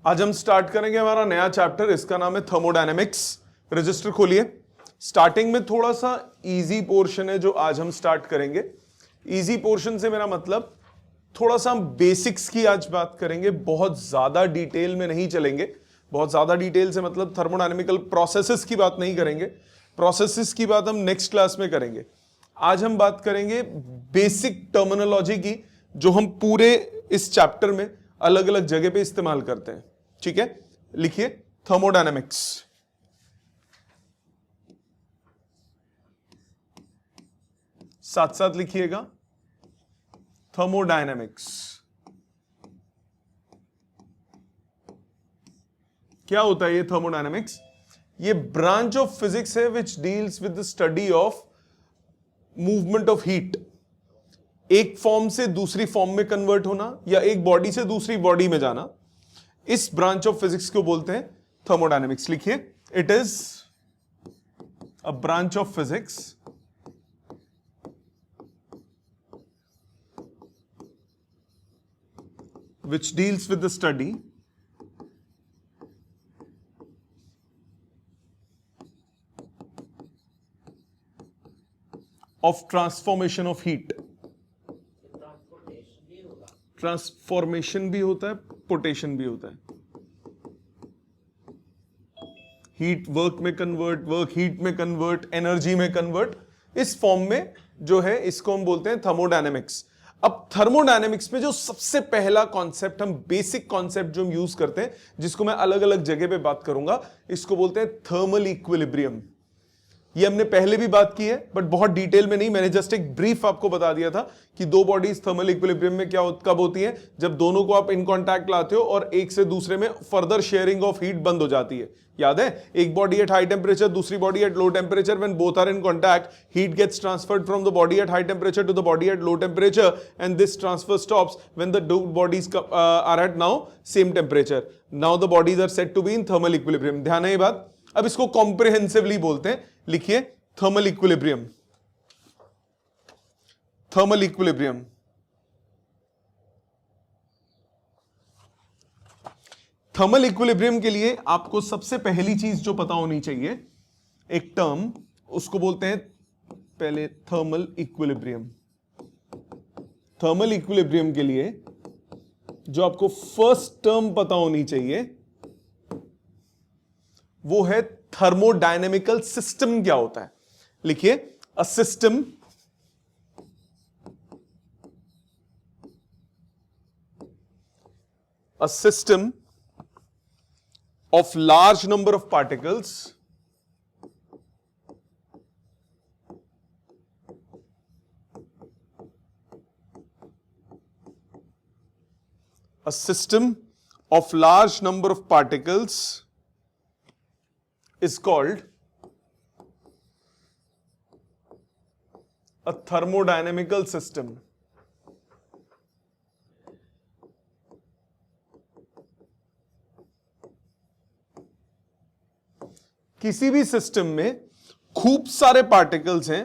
आज हम स्टार्ट करेंगे हमारा नया चैप्टर, इसका नाम है थर्मोडायनेमिक्स। रजिस्टर खोलिए। स्टार्टिंग में थोड़ा सा इजी पोर्शन है जो आज हम स्टार्ट करेंगे। इजी पोर्शन से मेरा मतलब थोड़ा सा हम बेसिक्स की आज बात करेंगे, बहुत ज्यादा डिटेल में नहीं चलेंगे। बहुत ज्यादा डिटेल से मतलब थर्मोडायनेमिकल प्रोसेसेस की बात नहीं करेंगे, प्रोसेसेस की बात हम नेक्स्ट क्लास में करेंगे। आज हम बात करेंगे बेसिक टर्मिनोलॉजी की, जो हम पूरे इस चैप्टर में अलग अलग जगह पे इस्तेमाल करते हैं। ठीक है, लिखिए थर्मोडायनेमिक्स। साथ साथ लिखिएगा थर्मोडायनेमिक्स। क्या होता है ये थर्मोडायनेमिक्स? ये ब्रांच ऑफ फिजिक्स है which deals with the study of movement of heat. एक फॉर्म से दूसरी फॉर्म में कन्वर्ट होना या एक बॉडी से दूसरी बॉडी में जाना, इस ब्रांच ऑफ फिजिक्स को बोलते हैं थर्मोडायनेमिक्स। लिखिए, it is a branch of physics which deals with the study of transformation of heat। Transformation भी होता है, पोटेशन भी होता है। हीट वर्क में कन्वर्ट, वर्क हीट में कन्वर्ट, एनर्जी में कन्वर्ट, इस फॉर्म में जो है इसको हम बोलते हैं थर्मोडायनेमिक्स। अब थर्मोडायनेमिक्स में जो सबसे पहला कॉन्सेप्ट, हम बेसिक कॉन्सेप्ट जो हम यूज करते हैं, जिसको मैं अलग अलग जगह पे बात करूंगा, इसको बोलते हैं थर्मल इक्विलिब्रियम। ये हमने पहले भी बात की है बट बहुत डिटेल में नहीं, मैंने जस्ट एक ब्रीफ आपको बता दिया था कि दो बॉडीज थर्मल इक्विलिब्रियम में कब होती हैं, जब दोनों को आप इन कांटेक्ट लाते हो और एक से दूसरे में फर्दर शेयरिंग ऑफ हीट बंद हो जाती है। याद है, एक बॉडी एट हाई टेंपरेचर, दूसरी body at low temperature, when both are in contact, heat gets transferred from the body at high temperature to the body at low temperature, and this transfer stops when the two bodies are at now same temperature. Now the bodies are said to be in thermal equilibrium. ध्यान है ये बात। अब इसको comprehensively बोलते हैं। लिखिए thermal equilibrium. Thermal equilibrium, thermal equilibrium के लिए आपको सबसे पहली चीज जो पता होनी चाहिए, एक टर्म, उसको बोलते हैं पहले थर्मल इक्विलिब्रियम। थर्मल इक्विलिब्रियम के लिए जो आपको फर्स्ट टर्म पता होनी चाहिए वो है थर्मोडायनेमिकल सिस्टम। क्या होता है? लिखिए, a system of large number of particles is called a thermodynamical system। किसी भी सिस्टम में खूब सारे पार्टिकल्स हैं,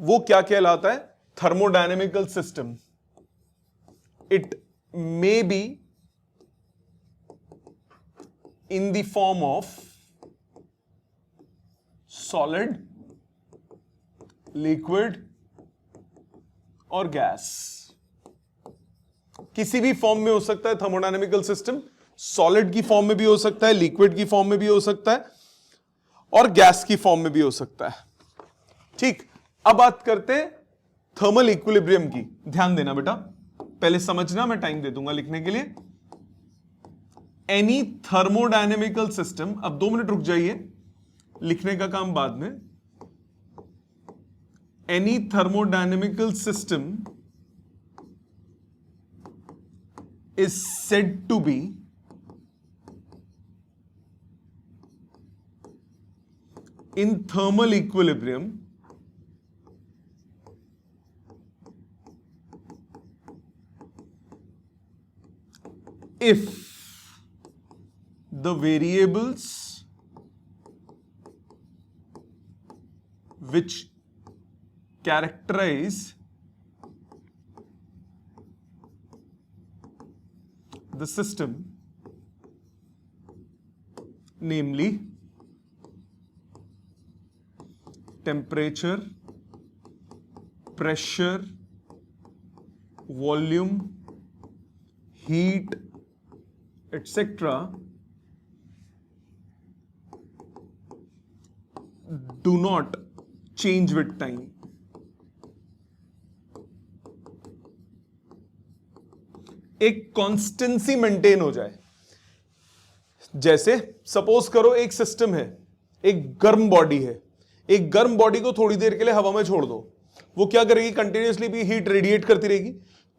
वो क्या कहलाता है? Thermodynamical system. It may be in the form of solid, liquid और गैस। किसी भी फॉर्म में हो सकता है थर्मोडायनेमिकल सिस्टम। सॉलिड की फॉर्म में भी हो सकता है, लिक्विड की फॉर्म में भी हो सकता है और गैस की फॉर्म में भी हो सकता है। ठीक, अब बात करते हैं थर्मल इक्विलिब्रियम की। ध्यान देना बेटा, पहले समझना, मैं टाइम दे दूंगा लिखने के लिए। एनी थर्मोडायनेमिकल सिस्टम, अब 2 मिनट रुक जाइए, लिखने का काम बाद में। Any thermodynamical system is said to be in thermal equilibrium if the variables which characterize the system namely temperature, pressure, volume, heat, etc. do not change with time. एक constituency maintain हो जाए। जैसे सपोज करो एक system है, एक गर्म body है, एक गर्म बॉडी को थोड़ी देर के लिए हवा में छोड़ दो, वो क्या करेगी? कंटिन्यूसली भी हीट रेडिएट करती रहेगी।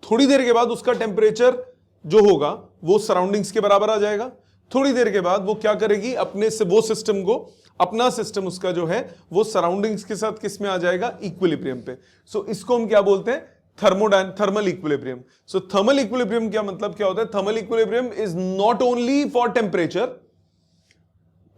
थोड़ी देर के बाद उसका टेम्परेचर जो होगा वो सराउंडिंग्स के बराबर आ जाएगा। थोड़ी देर के बाद वो क्या करेगी? अपने से वो सिस्टम को, अपना सिस्टम उसका जो है वो सराउंडिंग्स के साथ किस में आ जाएगा? इक्विलिब्रियम पे। सो इसको हम क्या बोलते हैं? Thermal equilibrium. So thermal equilibrium क्या मतलब क्या होता है? Thermal equilibrium is not only for temperature,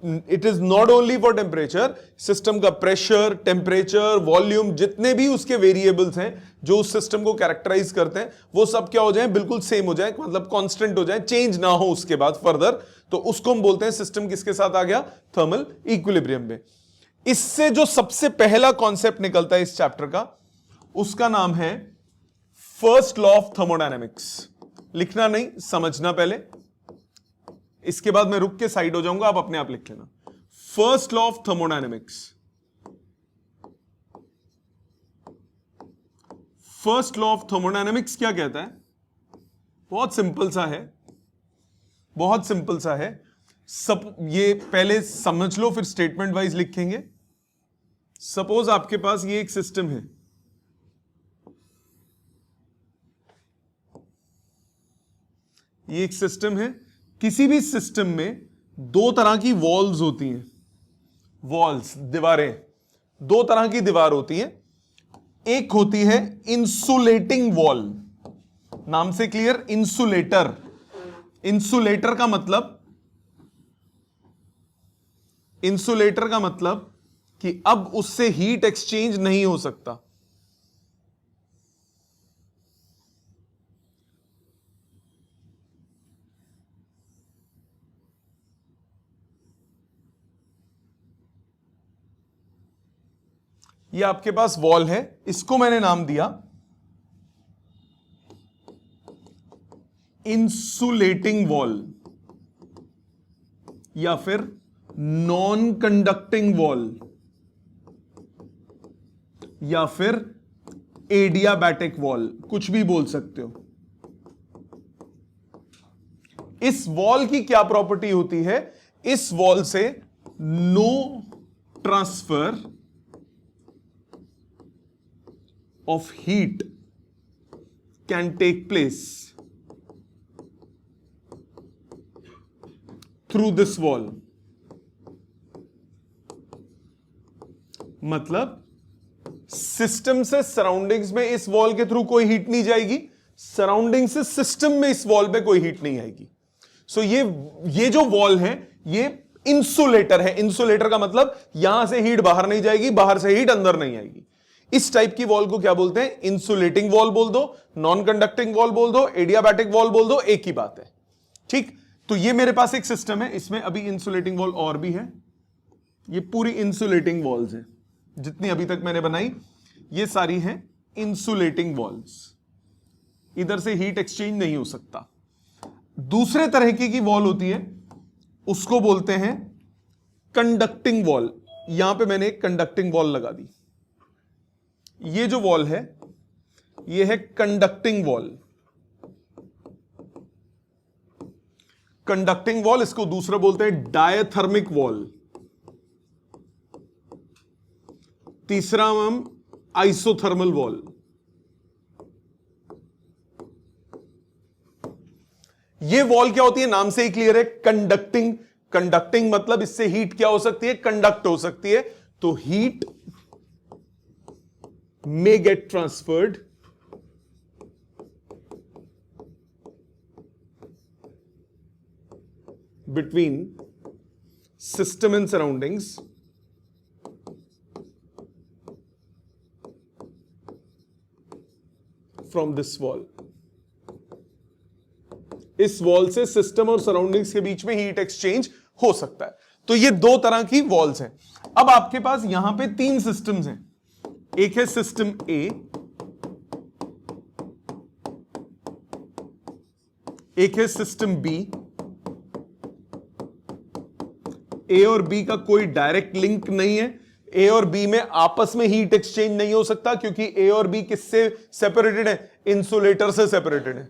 it is not only for temperature, system का प्रेशर, टेम्परेचर, वॉल्यूम, जितने भी उसके वेरिएबल्स हैं जो उस सिस्टम को कैरेक्टराइज करते हैं, वो सब क्या हो जाए? बिल्कुल सेम हो जाए, मतलब कांस्टेंट हो जाए, चेंज ना हो उसके बाद फर्दर। तो उसको हम बोलते हैं सिस्टम किसके साथ आ गया? थर्मल इक्विलिब्रियम में। इससे जो सबसे पहला कॉन्सेप्ट निकलता है इस चैप्टर का, उसका नाम है फर्स्ट लॉ ऑफ थर्मोडायनेमिक्स। लिखना नहीं, समझना पहले, इसके बाद मैं रुक के साइड हो जाऊंगा, आप अपने आप लिख लेना। First law of thermodynamics. First law of thermodynamics क्या कहता है? बहुत सिंपल सा है, बहुत सिंपल सा है। सब ये पहले समझ लो, फिर स्टेटमेंट वाइज लिखेंगे। सपोज आपके पास ये एक सिस्टम है, ये एक सिस्टम है। किसी भी सिस्टम में दो तरह की वॉल्स होती हैं, वॉल्स, दीवारें, दो तरह की दीवार होती हैं। एक होती है इंसुलेटिंग वॉल, नाम से क्लियर, इंसुलेटर। इंसुलेटर का मतलब, इंसुलेटर का मतलब कि अब उससे हीट एक्सचेंज नहीं हो सकता। ये आपके पास वॉल है, इसको मैंने नाम दिया इंसुलेटिंग वॉल, या फिर नॉन कंडक्टिंग वॉल, या फिर एडियाबैटिक वॉल, कुछ भी बोल सकते हो। इस वॉल की क्या प्रॉपर्टी होती है? इस वॉल से no transfer of heat can take place through this wall. मतलब सिस्टम से सराउंडिंग्स में इस वॉल के थ्रू कोई हीट नहीं जाएगी, सराउंडिंग से सिस्टम में इस वॉल पे कोई हीट नहीं आएगी। सो ये जो वॉल है ये इंसुलेटर है। इंसुलेटर का मतलब यहां से हीट बाहर नहीं जाएगी, बाहर से हीट अंदर नहीं आएगी। इस टाइप की वॉल को क्या बोलते हैं? इंसुलेटिंग वॉल बोल दो, नॉन कंडक्टिंग वॉल बोल दो, एडियाबैटिक वॉल बोल दो, एक ही बात है। ठीक, तो ये मेरे पास एक सिस्टम है, इसमें अभी इंसुलेटिंग वॉल और भी है। ये पूरी इंसुलेटिंग वॉल्स है, जितनी अभी तक मैंने बनाई ये सारी हैं इंसुलेटिंग वॉल्स। इधर से हीट एक्सचेंज नहीं हो सकता। दूसरे तरह की वॉल होती है, उसको बोलते हैं कंडक्टिंग वॉल। यहां पे मैंने एक कंडक्टिंग वॉल लगा दी। ये जो वॉल है ये है कंडक्टिंग वॉल। कंडक्टिंग वॉल, इसको दूसरा बोलते हैं डायथर्मिक वॉल। तीसरा हम आइसोथर्मल वॉल। ये वॉल क्या होती है? नाम से ही क्लियर है, कंडक्टिंग। कंडक्टिंग मतलब इससे हीट क्या हो सकती है? कंडक्ट हो सकती है। तो heat may get transferred between system and surroundings from this wall. इस वॉल से सिस्टम और सराउंडिंग्स के बीच में हीट एक्सचेंज हो सकता है। तो ये दो तरह की वॉल्स हैं। अब आपके पास यहां पे तीन सिस्टम्स हैं, एक है सिस्टम ए, एक है सिस्टम बी। ए और बी का कोई डायरेक्ट लिंक नहीं है, ए और बी में आपस में हीट एक्सचेंज नहीं हो सकता, क्योंकि ए और बी किससे सेपरेटेड है, इंसुलेटर से सेपरेटेड है।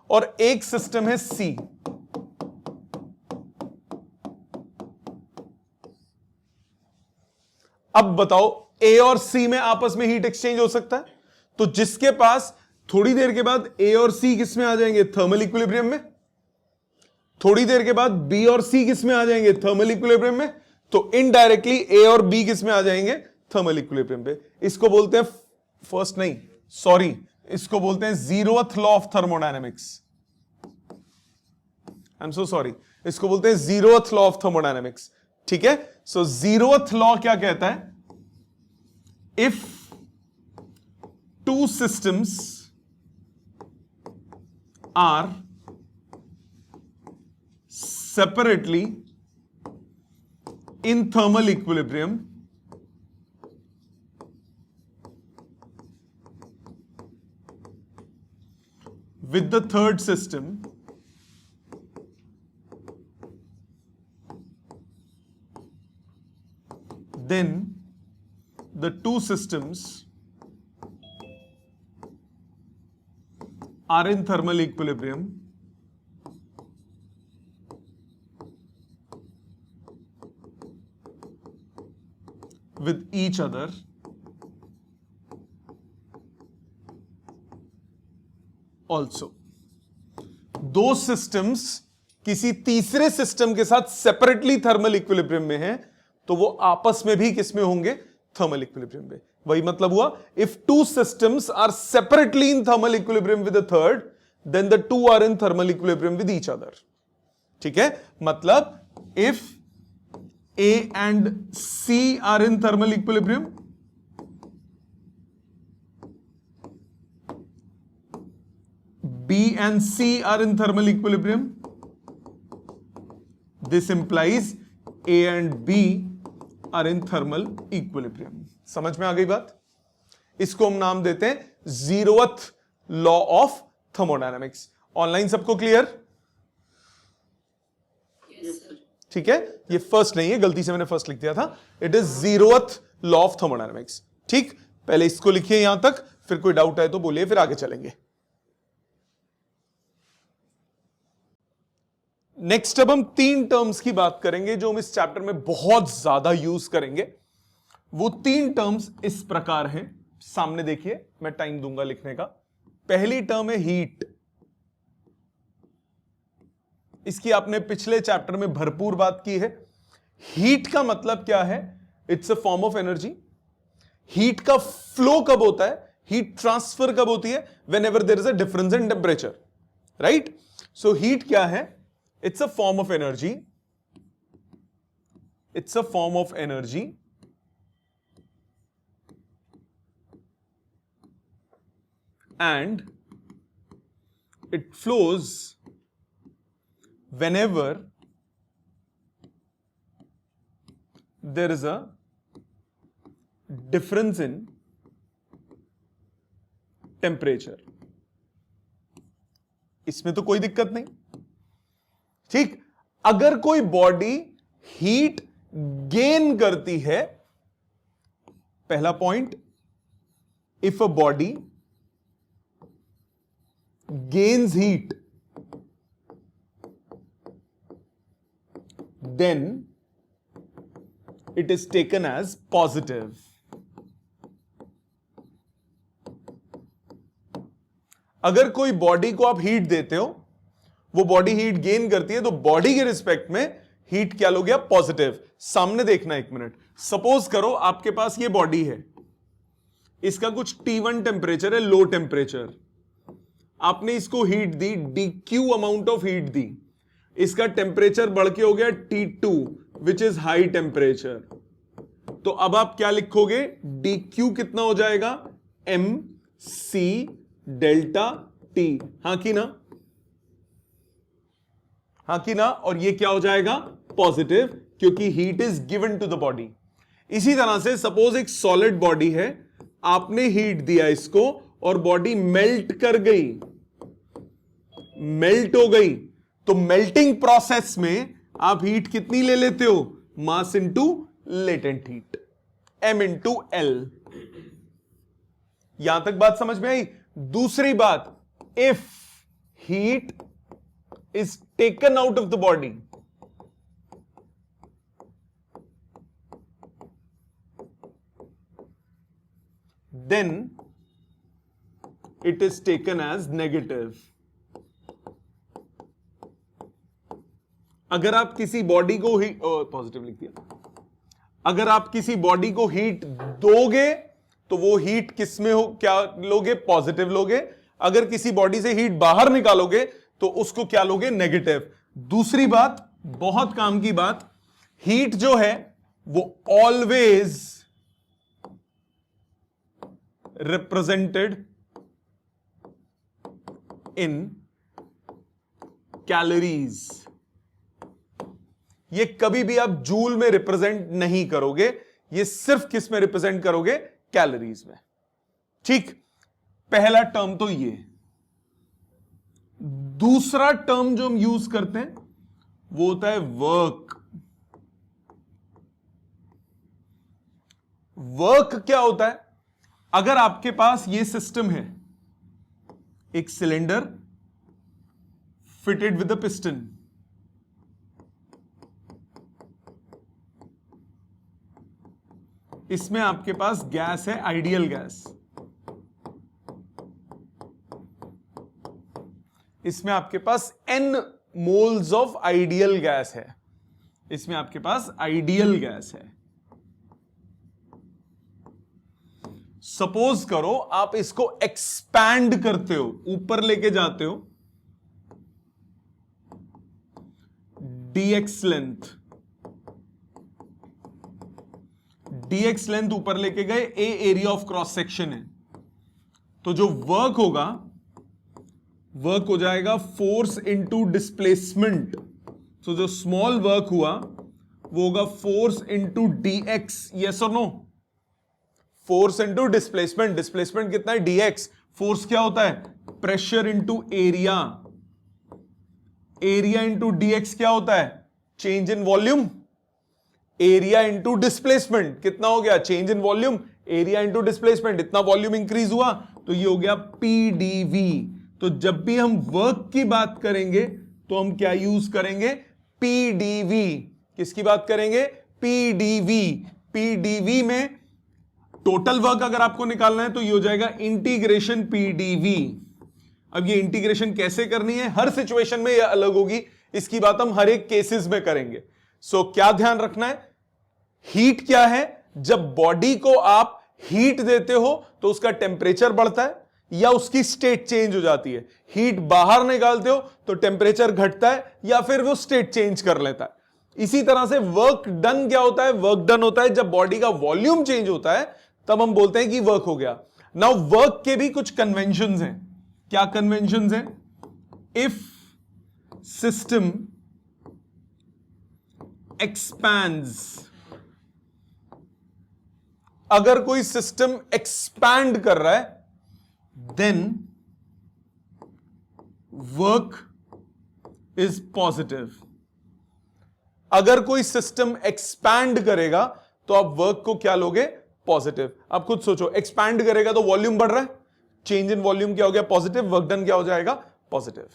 और एक सिस्टम है सी, अब बताओ ए और सी में आपस में हीट एक्सचेंज हो सकता है? तो जिसके पास थोड़ी देर के बाद ए और सी किस में आ जाएंगे, थर्मल इक्विलिब्रियम में। थोड़ी देर के बाद बी और सी किस में आ जाएंगे, थर्मल इक्विलिब्रियम में। तो इनडायरेक्टली ए और बी किस में आ जाएंगे, थर्मल इक्विलिब्रियम पे। इसको बोलते हैं फर्स्ट नहीं, सॉरी, इसको बोलते हैं zeroth law of thermodynamics. I am so sorry, इसको बोलते हैं जीरोथ लॉ ऑफ थर्मोडायनेमिक्स। ठीक है, सो जीरोथ लॉ क्या कहता है, if two systems are separately in thermal equilibrium with the third system, then the two systems are in thermal equilibrium with each other also। दो systems किसी तीसरे system के साथ सेपरेटली थर्मल इक्विलिब्रियम में हैं, तो वो आपस में भी किस में होंगे, थर्मल इक्विलिब्रियम में। वही मतलब हुआ, if two systems are separately in thermal equilibrium with the third, then the two are in thermal equilibrium with each other. ठीक है, मतलब if A and C are in thermal equilibrium, B and C are in thermal equilibrium, this implies A and B are in thermal equilibrium। समझ में आ गई बात? इसको हम नाम देते हैं zeroth law of thermodynamics. Online सबको क्लियर? ठीक है, ये फर्स्ट नहीं है, गलती से मैंने फर्स्ट लिख दिया था। It is zeroth law of thermodynamics. ठीक, पहले इसको लिखिए यहां तक, फिर कोई डाउट आए तो बोलिए, फिर आगे चलेंगे। नेक्स्ट अब हम तीन टर्म्स की बात करेंगे जो हम इस चैप्टर में बहुत ज्यादा यूज करेंगे। वो तीन टर्म्स इस प्रकार हैं, सामने देखिए, मैं टाइम दूंगा लिखने का। पहली टर्म है हीट। इसकी आपने पिछले चैप्टर में भरपूर बात की है। हीट का मतलब क्या है, it's a form of energy. Heat का फ्लो कब होता है, हीट ट्रांसफर कब होती है, whenever there is a difference in temperature, right. So heat क्या है, it's a form of energy, it's a form of energy and it flows whenever there is a difference in temperature। इसमें तो कोई दिक्कत नहीं, ठीक। अगर कोई बॉडी हीट गेन करती है, पहला point, if a body gains heat, then it is taken as positive। अगर कोई बॉडी को आप हीट देते हो, वो बॉडी हीट गेन करती है, तो बॉडी के रिस्पेक्ट में हीट क्या लो गया, पॉजिटिव। सामने देखना एक मिनट, सपोज करो आपके पास ये बॉडी है, इसका कुछ T1 टेम्परेचर है, लो टेम्परेचर। आपने इसको हीट दी, dq अमाउंट ऑफ हीट दी, इसका टेम्परेचर बढ़ के हो गया T2 which is high temperature. तो अब आप क्या लिखोगे, dq कितना हो जाएगा, mc डेल्टा T। हां कि ना, हां कि ना। और ये क्या हो जाएगा, पॉजिटिव, क्योंकि heat is given to the body. इसी तरह से सपोज एक सॉलिड बॉडी है, आपने हीट दिया इसको और बॉडी मेल्ट कर गई, मेल्ट हो गई, तो मेल्टिंग प्रोसेस में आप हीट कितनी ले लेते हो? Mass into latent heat, m into L. यहां तक बात समझ में आई? दूसरी बात, if heat is taken out of the body, then it is taken as negative। अगर आप किसी बॉडी को हीट, पॉजिटिव लिख दिया, अगर आप किसी बॉडी को हीट दोगे तो वो हीट किस में हो, क्या लोगे? पॉजिटिव लोगे। अगर किसी बॉडी से हीट बाहर निकालोगे तो उसको क्या लोगे? नेगेटिव। दूसरी बात, बहुत काम की बात, हीट जो है वो ऑलवेज represented in calories। ये कभी भी आप जूल में रिप्रेजेंट नहीं करोगे, ये सिर्फ किस में रिप्रेजेंट करोगे? कैलोरीज में। ठीक, पहला टर्म तो ये। दूसरा टर्म जो हम यूज करते हैं वो होता है वर्क। वर्क क्या होता है? अगर आपके पास ये सिस्टम है, एक cylinder fitted with a piston, इसमें आपके पास गैस है, आइडियल गैस, इसमें आपके पास n moles of ideal gas है, इसमें आपके पास आइडियल गैस है। सपोज करो आप इसको एक्सपैंड करते हो, ऊपर लेके जाते हो, dx लेंथ, dx लेंथ ऊपर लेके गए, a area of cross section है, तो जो वर्क होगा, वर्क हो जाएगा फोर्स इंटू डिस्प्लेसमेंट। तो जो स्मॉल वर्क हुआ वो होगा फोर्स इंटू dx। यस और no? Force into displacement, displacement कितना है? dx। फोर्स क्या होता है? Pressure into area, area into dx क्या होता है? Change in volume. Area into displacement कितना हो गया? Change in volume. Area into displacement, इतना वॉल्यूम इंक्रीज हुआ तो ये हो गया pdv। तो जब भी हम वर्क की बात करेंगे तो हम क्या यूज करेंगे? pdv। किसकी बात करेंगे? pdv। pdv में टोटल वर्क अगर आपको निकालना है तो ये हो जाएगा इंटीग्रेशन pdv। अब ये इंटीग्रेशन कैसे करनी है, हर सिचुएशन में ये अलग होगी, इसकी बात हम हर एक केसेस में करेंगे। सो क्या ध्यान रखना है? हीट क्या है? जब बॉडी को आप हीट देते हो तो उसका टेम्परेचर बढ़ता है या उसकी स्टेट चेंज हो जाती है। हीट बाहर निकालते हो तो टेम्परेचर घटता है या फिर वो स्टेट चेंज कर लेता है। इसी तरह से वर्क डन क्या होता है? वर्क डन होता है जब बॉडी का वॉल्यूम चेंज होता है, तब हम बोलते हैं कि वर्क हो गया। नाउ वर्क के भी कुछ कन्वेंशंस हैं। क्या कन्वेंशंस हैं? इफ सिस्टम एक्सपैंड्स, अगर कोई सिस्टम एक्सपैंड कर रहा है देन वर्क इज पॉजिटिव। अगर कोई सिस्टम एक्सपैंड करेगा तो आप वर्क को क्या लोगे? पॉजिटिव। आप खुद सोचो, एक्सपैंड करेगा तो वॉल्यूम बढ़ रहा है, चेंज इन वॉल्यूम क्या हो गया? पॉजिटिव। वर्क डन क्या हो जाएगा? पॉजिटिव।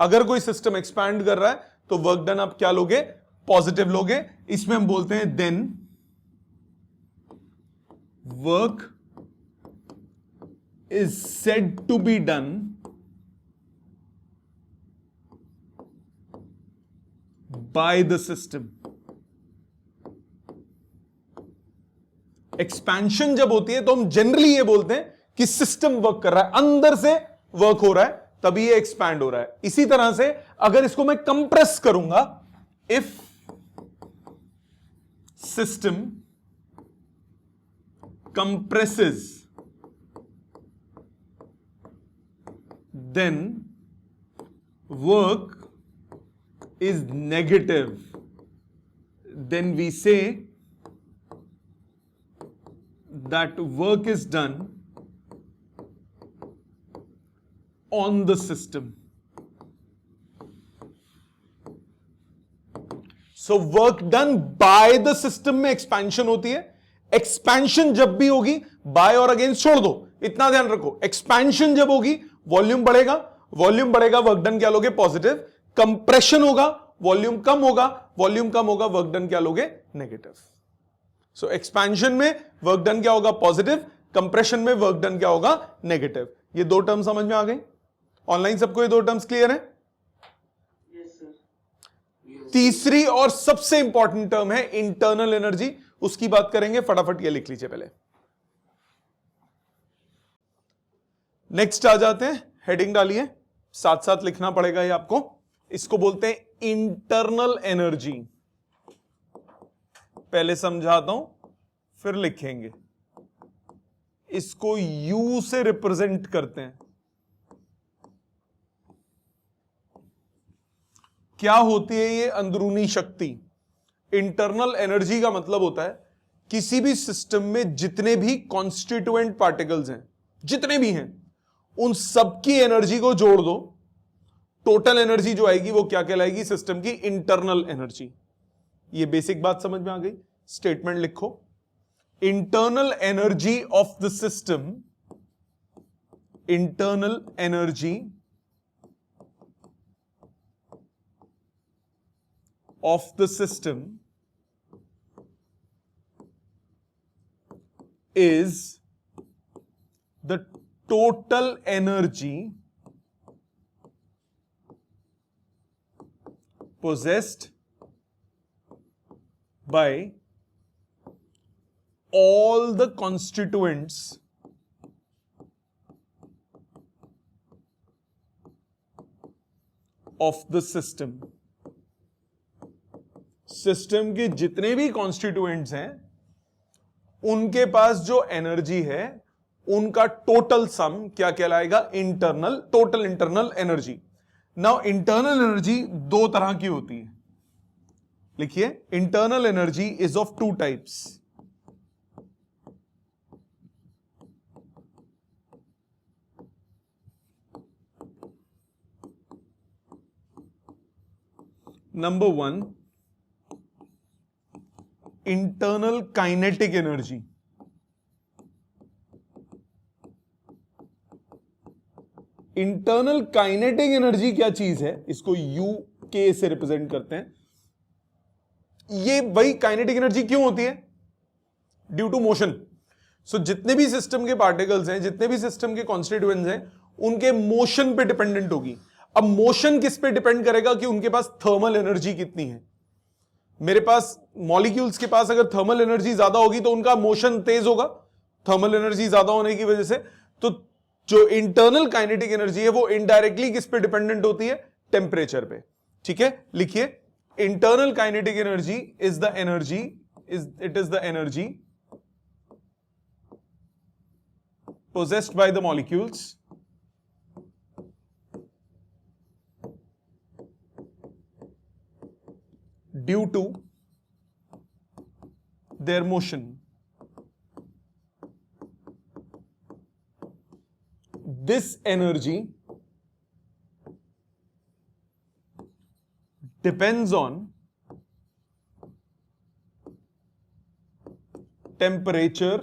अगर कोई सिस्टम एक्सपैंड कर रहा है तो वर्क डन आप क्या लोगे? पॉजिटिव लोगे। इसमें हम बोलते हैं then work is said to be done by the system. Expansion जब होती है तो हम जनरली ये बोलते हैं कि सिस्टम वर्क कर रहा है, अंदर से वर्क हो रहा है, तभी ये एक्सपैंड हो रहा है। इसी तरह से अगर इसको मैं कंप्रेस करूंगा, if system compresses then work is negative, then we say that work is done on the system. So work done by the system में एक्सपेंशन होती है. एक्सपेंशन जब भी होगी, बाय और अगेंस्ट छोड़ दो, इतना ध्यान रखो. एक्सपेंशन जब होगी वॉल्यूम बढ़ेगा, वॉल्यूम बढ़ेगा, वर्क डन क्या लोगे? पॉजिटिव. कंप्रेशन होगा, वॉल्यूम कम होगा, वॉल्यूम कम होगा, वर्क डन क्या लोगे? नेगेटिव. सो एक्सपेंशन में वर्क डन क्या होगा? पॉजिटिव. कंप्रेशन में वर्क डन क्या होगा? नेगेटिव. ये दो टर्म समझ में आ गई? ऑनलाइन सबको ये दो टर्म्स क्लियर है? तीसरी और सबसे इंपॉर्टेंट टर्म है इंटरनल एनर्जी. उसकी बात करेंगे, फटाफट ये लिख लीजिए पहले. नेक्स्ट आ जाते हैं, हेडिंग डालिए, साथ साथ लिखना पड़ेगा ये आपको. इसको बोलते हैं इंटरनल एनर्जी. पहले समझाता हूं फिर लिखेंगे. इसको यू से रिप्रेजेंट करते हैं. क्या होती है ये अंदरूनी शक्ति? इंटरनल एनर्जी का मतलब होता है किसी भी सिस्टम में जितने भी कॉन्स्टिट्यूएंट पार्टिकल्स हैं, जितने भी हैं, उन सबकी एनर्जी को जोड़ दो, टोटल एनर्जी जो आएगी वो क्या कहलाएगी? सिस्टम की इंटरनल एनर्जी. ये बेसिक बात समझ में आ गई? स्टेटमेंट लिखो. Internal energy of the system, internal energy of the system is the total energy possessed by all the constituents of the system. System के जितने भी कॉन्स्टिट्यूएंट्स हैं उनके पास जो एनर्जी है उनका टोटल सम क्या कहलाएगा? Internal, total internal energy. Now internal energy दो तरह की होती है. लिखिए, internal energy is of two types. Number one, internal kinetic energy. Internal kinetic energy क्या चीज है? इसको यू के से रिप्रेजेंट करते हैं. ये वही काइनेटिक एनर्जी क्यों होती है? Due to motion. सो जितने भी सिस्टम के पार्टिकल्स हैं, जितने भी सिस्टम के कॉन्स्टिट्यूएंट्स हैं, उनके मोशन पे डिपेंडेंट होगी. अब मोशन किस पे डिपेंड करेगा? कि उनके पास थर्मल एनर्जी कितनी है. मेरे पास मॉलिक्यूल्स के पास अगर थर्मल एनर्जी ज्यादा होगी तो उनका मोशन तेज होगा, थर्मल एनर्जी ज्यादा होने की वजह से. तो जो इंटरनल काइनेटिक एनर्जी है वो इनडायरेक्टली किस पे डिपेंडेंट होती है? टेम्परेचर पे. ठीक है, लिखिए, internal kinetic energy is the energy, it is the energy possessed by the molecules due to their motion. This energy depends on temperature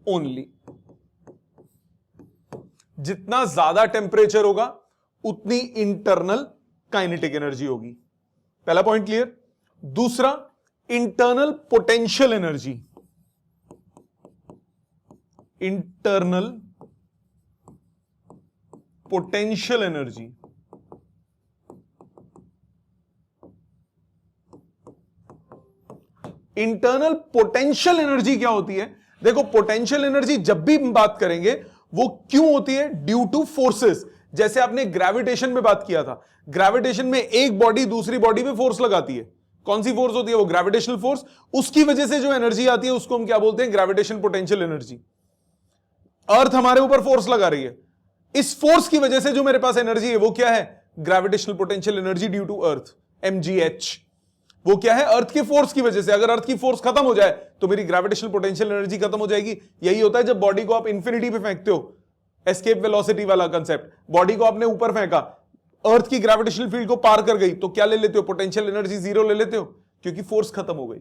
only. जितना ज्यादा टेम्परेचर होगा उतनी इंटरनल काइनेटिक एनर्जी होगी. पहला पॉइंट क्लियर. दूसरा, internal potential energy. Internal potential energy internal potential energy क्या होती है? देखो, पोटेंशियल एनर्जी जब भी हम बात करेंगे वो क्यों होती है? Due two forces. जैसे आपने ग्रेविटेशन में बात किया था, ग्रेविटेशन में एक बॉडी दूसरी बॉडी पे फोर्स लगाती है. कौन सी फोर्स होती है? वो ग्रेविटेशनल फोर्स. उसकी वजह से जो एनर्जी आती है उसको हम क्या बोलते हैं? Gravitation potential energy. अर्थ हमारे ऊपर फोर्स लगा रही है, इस फोर्स की वजह से जो मेरे पास एनर्जी है वो क्या है? Gravitational potential energy due to earth, mgh. वो क्या है? अर्थ के फोर्स की वजह से। अगर अर्थ की फोर्स खत्म हो जाए तो मेरी ग्रेविटेशनल पोटेंशियल एनर्जी खत्म हो जाएगी। यही होता है जब बॉडी को आप इंफिनिटी पे फेंकते हो, एस्केप वेलोसिटी वाला कंसेप्ट। बॉडी को आपने ऊपर फेंका, अर्थ की ग्रेविटेशनल फील्ड को पार कर गई, तो क्या ले लेते हो? पोटेंशियल एनर्जी जीरो ले लेते हो, क्योंकि फोर्स खत्म हो गई।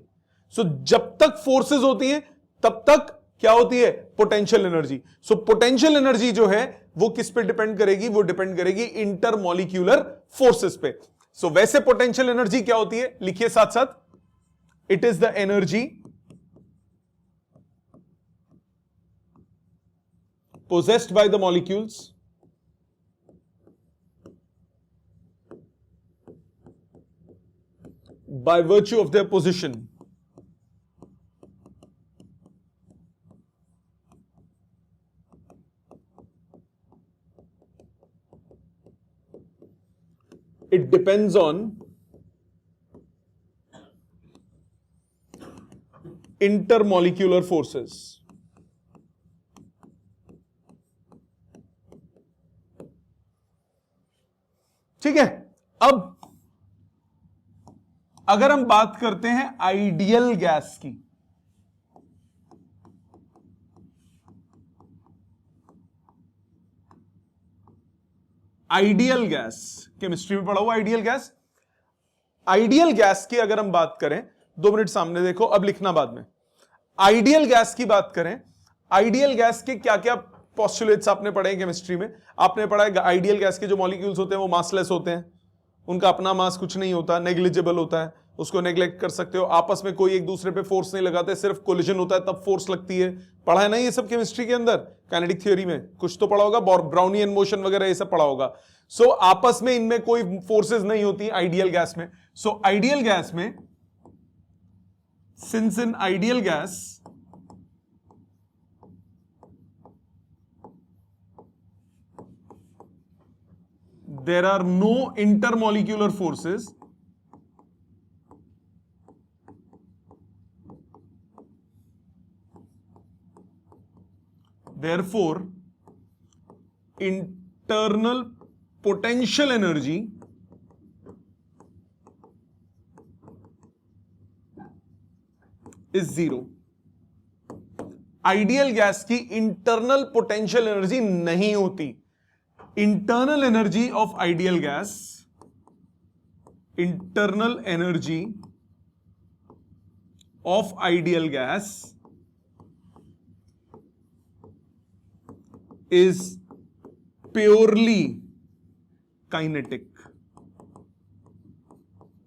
सो जब तक फोर्सेस होती हैं तब तक क्या होती है? Potential energy. So potential energy जो है वो किस पे डिपेंड करेगी? वो डिपेंड करेगी इंटरमॉलिक्यूलर फोर्सेस पे। सो वैसे पोटेंशियल एनर्जी क्या होती है? लिखिए साथ साथ, it is the energy possessed by the molecules by virtue of their position it depends on intermolecular forces। ठीक है। अब अगर हम बात करते हैं आइडियल गैस की, आइडियल गैस केमिस्ट्री में पढ़ा हुआ आइडियल गैस। आइडियल गैस की अगर हम बात करें, 2 मिनट सामने देखो, अब लिखना बाद में। आइडियल गैस की बात करें, आइडियल गैस के क्या क्या पोस्टुलेट्स आपने पढ़े हैं केमिस्ट्री में? आपने पढ़ा है आइडियल गैस के जो मॉलिक्यूल्स होते हैं वो मासलेस होते हैं, उनका अपना मास कुछ नहीं होता, नेग्लिजिबल होता है, उसको नेग्लेक्ट कर सकते हो, आपस में कोई एक दूसरे पे फोर्स नहीं लगाते, सिर्फ कोलिजन होता है तब फोर्स लगती है। पढ़ा है ना ये सब केमिस्ट्री के अंदर? काइनेटिक थ्योरी में कुछ तो पढ़ा होगा, ब्राउनियन मोशन वगैरह ये सब पढ़ा होगा। सो आपस में इनमें कोई फोर्सेस नहीं होती आइडियल गैस में। सो आइडियल गैस में, since in ideal gas there are no intermolecular forces, therefore internal potential energy is zero। Ideal gas की इंटरनल पोटेंशियल एनर्जी नहीं होती। Internal energy of ideal gas, internal energy of ideal gas is purely kinetic.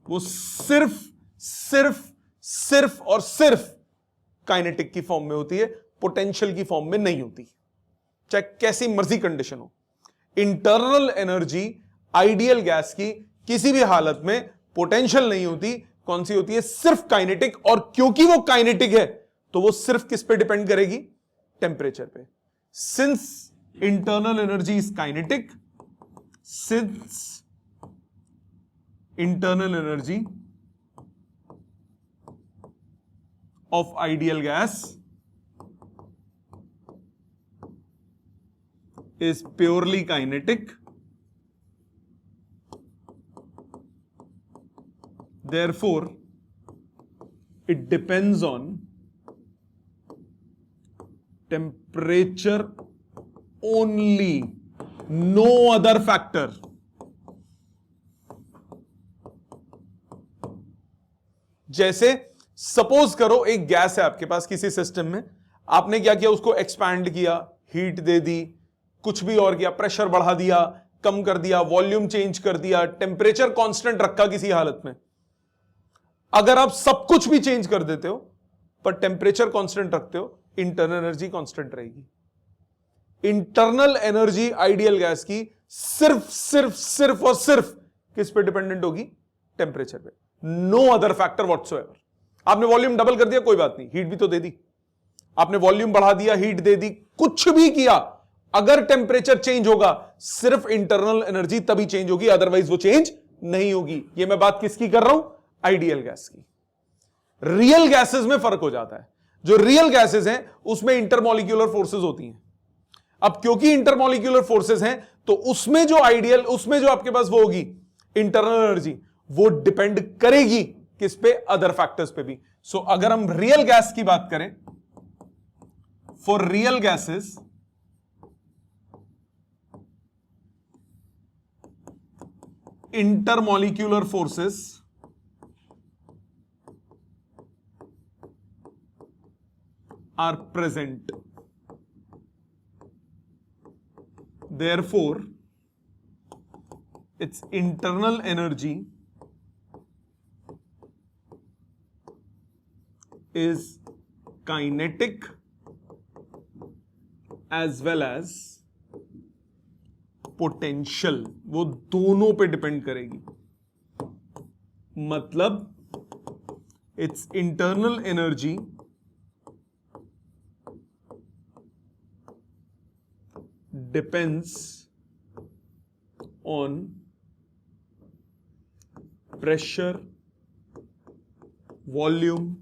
वो सिर्फ सिर्फ सिर्फ और सिर्फ kinetic की फॉर्म में होती है, पोटेंशियल की फॉर्म में नहीं होती, चाहे कैसी मर्जी कंडीशन हो। इंटरनल एनर्जी आइडियल गैस की किसी भी हालत में पोटेंशियल नहीं होती। कौन सी होती है? सिर्फ काइनेटिक। और क्योंकि वो काइनेटिक है तो वो सिर्फ किस पे डिपेंड करेगी? टेम्परेचर पे। Since internal energy is kinetic, since internal energy of ideal gas is purely kinetic, therefore it depends on temperature only, no other factor। जैसे सपोज करो एक गैस है आपके पास किसी सिस्टम में, आपने क्या किया? उसको एक्सपैंड किया, हीट दे दी, कुछ भी और किया, प्रेशर बढ़ा दिया, कम कर दिया, वॉल्यूम चेंज कर दिया, टेम्परेचर कांस्टेंट रखा किसी हालत में। अगर आप सब कुछ भी चेंज कर देते हो पर टेम्परेचर कांस्टेंट रखते हो, इंटरनल एनर्जी कांस्टेंट रहेगी। इंटरनल एनर्जी आइडियल गैस की सिर्फ सिर्फ सिर्फ और सिर्फ किस पे डिपेंडेंट होगी? टेम्परेचर पे, नो अदर फैक्टर व्हाटसोएवर। आपने वॉल्यूम डबल कर दिया, कोई बात नहीं, हीट भी तो दे दी। आपने वॉल्यूम बढ़ा दिया, हीट दे दी, कुछ भी किया, अगर टेम्परेचर चेंज होगा सिर्फ इंटरनल एनर्जी तभी चेंज होगी, अदरवाइज वो चेंज नहीं होगी। ये मैं बात किसकी कर रहा हूं? आइडियल गैस की। रियल गैसेस में फर्क हो जाता है। जो रियल गैसेस हैं उसमें इंटरमॉलिक्यूलर फोर्सेस होती हैं। अब क्योंकि इंटरमॉलिक्यूलर फोर्सेस हैं तो उसमें जो आपके पास वो होगी इंटरनल एनर्जी, वो डिपेंड करेगी किस पे, अदर फैक्टर्स पे भी। सो अगर हम रियल गैस की बात करें, for real gases intermolecular forces are present. Therefore, its internal energy is kinetic as well as potential, वो दोनों पे डिपेंड करेगी। मतलब it's internal energy depends on pressure, volume,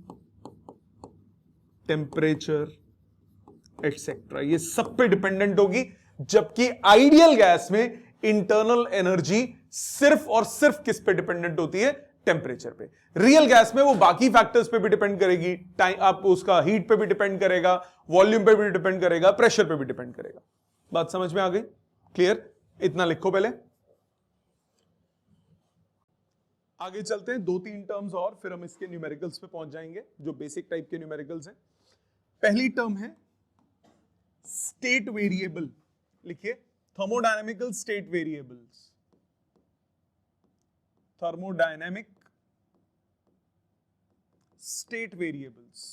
temperature etcetera, ये सब पे डिपेंडेंट होगी। जबकि आइडियल गैस में इंटरनल एनर्जी सिर्फ और सिर्फ किस पे डिपेंडेंट होती है, टेम्परेचर पे। रियल गैस में वो बाकी फैक्टर्स पे भी डिपेंड करेगी, टाइम, आप उसका हीट पे भी डिपेंड करेगा, वॉल्यूम पे भी डिपेंड करेगा, प्रेशर पे भी डिपेंड करेगा। बात समझ में आ गई? क्लियर? इतना लिखो पहले, आगे चलते हैं। 2-3 टर्म्स और फिर हम इसके न्यूमेरिकल्स पे पहुंच जाएंगे, जो बेसिक टाइप के न्यूमेरिकल्स हैं। पहली टर्म है स्टेट वेरिएबल। लिखिए, thermodynamical state variables. Thermodynamic state variables.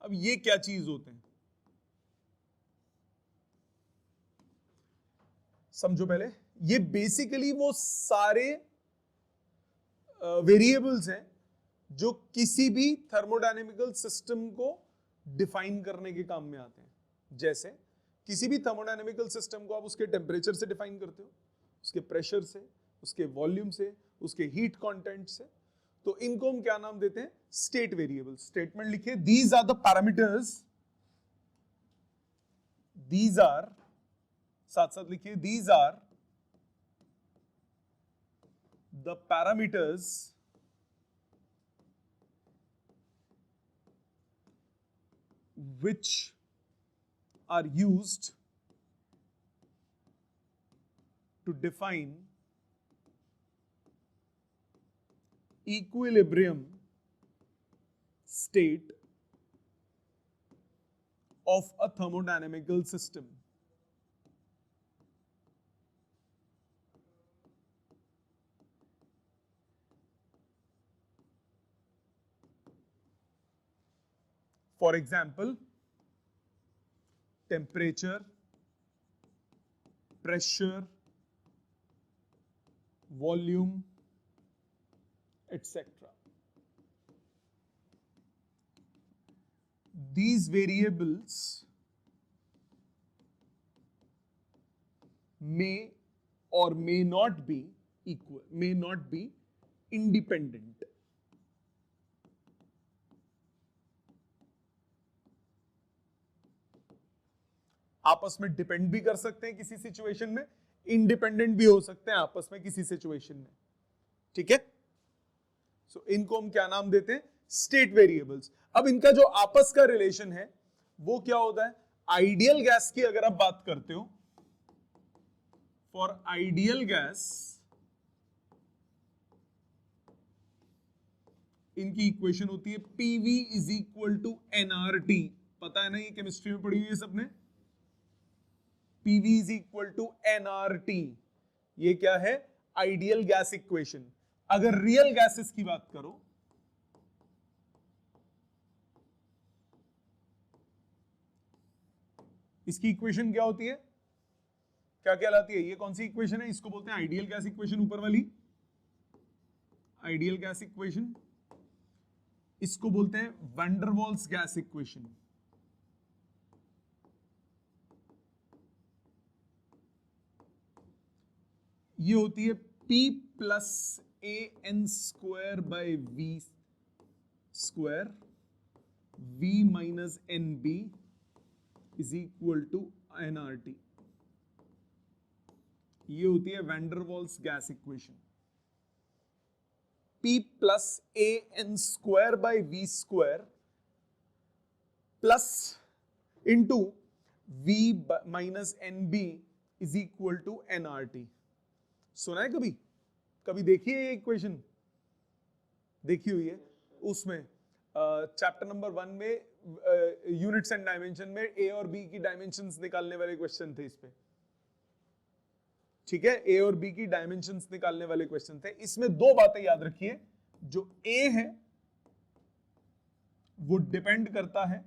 अब ये क्या चीज होते हैं, समझो पहले। ये बेसिकली वो सारे वेरिएबल्स हैं जो किसी भी थर्मोडायनेमिकल सिस्टम को डिफाइन करने के काम में आते हैं। जैसे किसी भी थर्मोडायनेमिकल सिस्टम को आप उसके टेम्परेचर से डिफाइन करते हो, उसके प्रेशर से, उसके वॉल्यूम से, उसके हीट कंटेंट से। तो इनको हम क्या नाम देते हैं, स्टेट वेरिएबल्स। स्टेटमेंट लिखिए, these are the parameters, these are, साथ साथ लिखिए, these are the parameters which are used to define equilibrium state of a thermodynamical system. For example, temperature, pressure, volume, etc. These variables may or may not be equal, may not be independent. आपस में depend भी कर सकते हैं किसी situation में, independent भी हो सकते हैं आपस में किसी सिचुएशन में। ठीक है? सो इनको हम क्या नाम देते हैं, स्टेट वेरिएबल्स। अब इनका जो आपस का रिलेशन है वो क्या होता है, आइडियल गैस की अगर आप बात करते हो, फॉर आइडियल गैस इनकी इक्वेशन होती है PV is equal to nRT। पता है ना, ये केमिस्ट्री में पढ़ी हुई है सबने। PV is equal to nRT, ये क्या है, आइडियल गैस इक्वेशन। अगर रियल गैसेस की बात करो, इसकी इक्वेशन क्या होती है, क्या कहलाती है, ये कौन सी इक्वेशन है, इसको बोलते हैं आइडियल गैस इक्वेशन, ऊपर वाली आइडियल गैस इक्वेशन। इसको बोलते हैं van der Waals gas equation. ये होती है P plus AN square by V square, V minus NB is equal to nRT। ये होती है van der Waals gas equation. P plus AN² by V² plus into V minus NB is equal to NRT। सुना है कभी? कभी देखी है ये इक्वेशन? देखी हुई है। उसमें चैप्टर नंबर 1 में यूनिट्स एंड डायमेंशन में A और B की डायमेंशंस निकालने वाले क्वेश्चन थे इस पे। ठीक है, A और B की डायमेंशंस निकालने वाले क्वेश्चन थे। इसमें दो बातें याद रखिए, जो A है वो डिपेंड करता है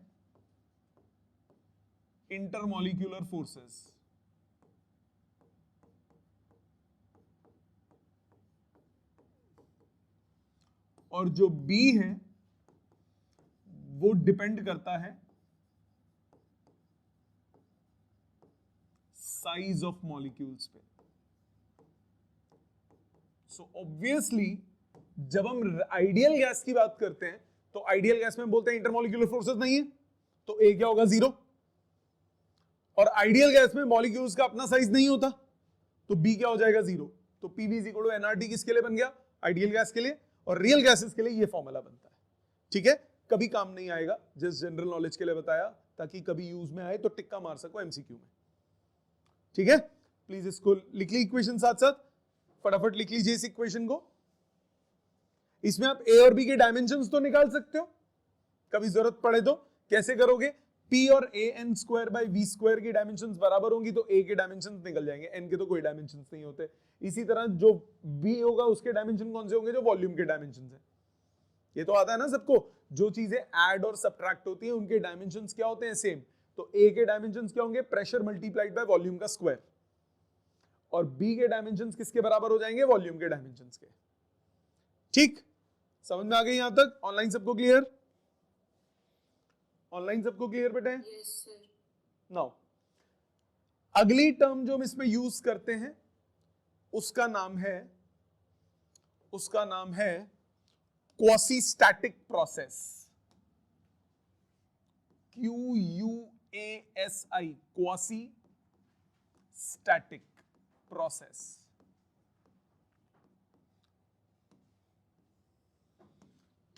इंटरमॉलिक्यूलर फोर्सेस, और जो B है वो डिपेंड करता है साइज ऑफ मॉलिक्यूल्स पे। सो ऑब्वियसली जब हम आइडियल गैस की बात करते हैं तो आइडियल गैस में बोलते हैं इंटरमॉलिक्यूलर फोर्सेस नहीं है, तो A क्या होगा? 0। और आइडियल गैस में मॉलिक्यूल्स का अपना साइज नहीं होता, तो B क्या हो जाएगा? 0। तो PV इक्वल टू NRT किसके लिए बन गया? आइडियल गैस के लिए। और रियल गैसेस के लिए ये फॉर्मूला बनता है। ठीक है, कभी काम नहीं आएगा, जस्ट जनरल नॉलेज के लिए बताया ताकि कभी यूज में आए तो टिक्का मार सको MCQ में। ठीक है, प्लीज इसको लिख ली इक्वेशन साथ साथ, फटाफट लिख लीजिए इस इक्वेशन को। इसमें आप A और B के डायमेंशंस तो निकाल सकते हो, कभी जरूरत पड़े तो। कैसे करोगे? P और AN² by V² की डायमेंशंस बराबर होंगी तो A के डायमेंशंस निकल जाएंगे, N के तो कोई डायमेंशंस नहीं होते। इसी तरह जो B होगा उसके डायमेंशन कौन से होंगे? जो वॉल्यूम के डायमेंशंस है। ये तो आता है ना सबको, जो चीजें ऐड और सब्ट्रैक्ट होती हैं उनके डायमेंशंस क्या होते हैं? सेम। तो A के डायमेंशंस क्या होंगे? प्रेशर मल्टीप्लाइड बाय वॉल्यूम का स्क्वायर। और B के डायमेंशंस किसके बराबर हो जाएंगे? वॉल्यूम के डायमेंशंस के। ठीक, समझ में आ गई यहां तक? ऑनलाइन सबको क्लियर? ऑनलाइन सबको क्लियर बेटे? Yes sir. नाउ अगली टर्म जो हम इसमें यूज करते हैं उसका नाम है quasi-static process. QUASI, quasi-static process.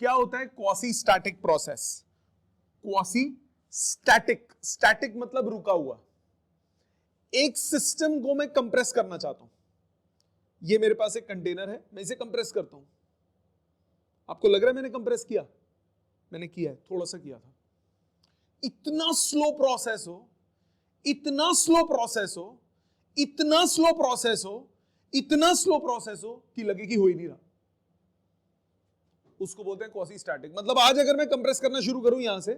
क्या होता है क्वासी-स्टैटिक प्रोसेस? क्वासी-स्टैटिक, स्टैटिक मतलब रुका हुआ। एक सिस्टम को मैं कंप्रेस करना चाहता हूं। ये मेरे पास एक कंटेनर है, मैं इसे कंप्रेस करता हूं। आपको लग रहा है मैंने कंप्रेस किया? मैंने किया है, थोड़ा सा किया था। इतना स्लो प्रोसेस हो, इतना स्लो प्रोसेस हो, इतना स्लो प्रोसेस हो, इतना स्लो प्रोसेस हो कि लगे कि हो ही नहीं रहा, उसको बोलते हैं क्वासी स्टैटिक। मतलब आज अगर मैं कंप्रेस करना शुरू करूं यहां से,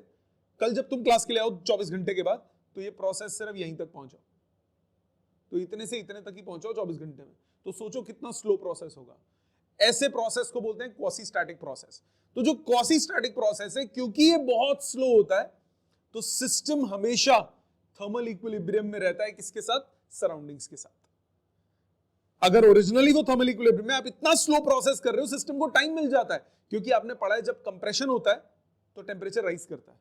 कल जब तुम क्लास के लिए आओ 24 घंटे के बाद, तो ये प्रोसेस सिर्फ यहीं तक पहुंचा, तो इतने से इतने तक ही पहुंचाओ 24 घंटे में, तो सोचो कितना स्लो प्रोसेस होगा। ऐसे प्रोसेस को बोलते हैं क्वासी स्टैटिक प्रोसेस। तो जो क्वासी स्टैटिक प्रोसेस है, क्योंकि ये बहुत स्लो होता है, तो सिस्टम हमेशा थर्मल इक्विलिब्रियम में रहता है। किसके साथ? सराउंडिंग्स के साथ। अगर ओरिजिनली वो थर्मल इक्विलिब्रियम में, आप इतना स्लो प्रोसेस कर रहे हो, सिस्टम को टाइम मिल जाता है, क्योंकि आपने पढ़ा है जब कंप्रेशन होता है तो टेम्परेचर राइज करता है।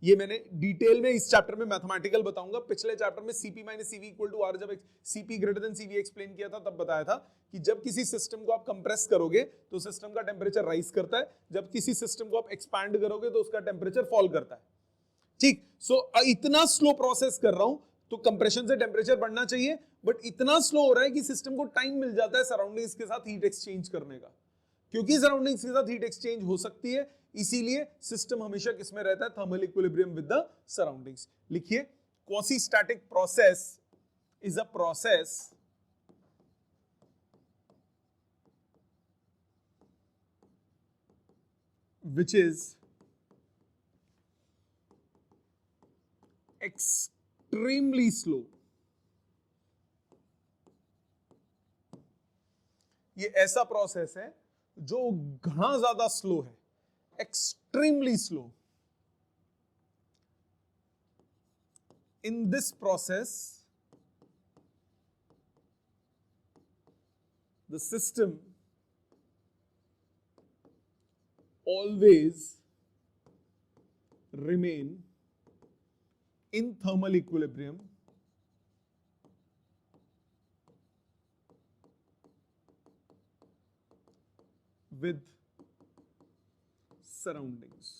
ये मैंने डिटेल में इस चैप्टर में मैथमेटिकल बताऊंगा। पिछले चैप्टर में Cp minus Cv equal to R, जब Cp greater than Cv explain किया था, तब बताया था कि जब किसी सिस्टम को आप कंप्रेस करोगे तो सिस्टम का टेम्परेचर राइज करता है, जब किसी सिस्टम को आप एक्सपैंड करोगे तो उसका टेम्परेचर फॉल करता है। ठीक, सो इतना स्लो प्रोसेस कर रहा हूं तो कंप्रेशन से टेम्परेचर बढ़ना चाहिए, बट इतना स्लो हो रहा है कि सिस्टम को टाइम मिल जाता है सराउंडिंग्स के साथ हीट एक्सचेंज करने का। क्योंकि सराउंडिंग्स के साथ हीट एक्सचेंज हो सकती है, इसीलिए सिस्टम हमेशा किसमें रहता है? Thermal equilibrium with the surroundings. लिखिए, quasi static process is a process which is extremely slow। ये ऐसा प्रोसेस है जो घना ज्यादा स्लो है, extremely slow. In this process the system always remain in thermal equilibrium with surroundings.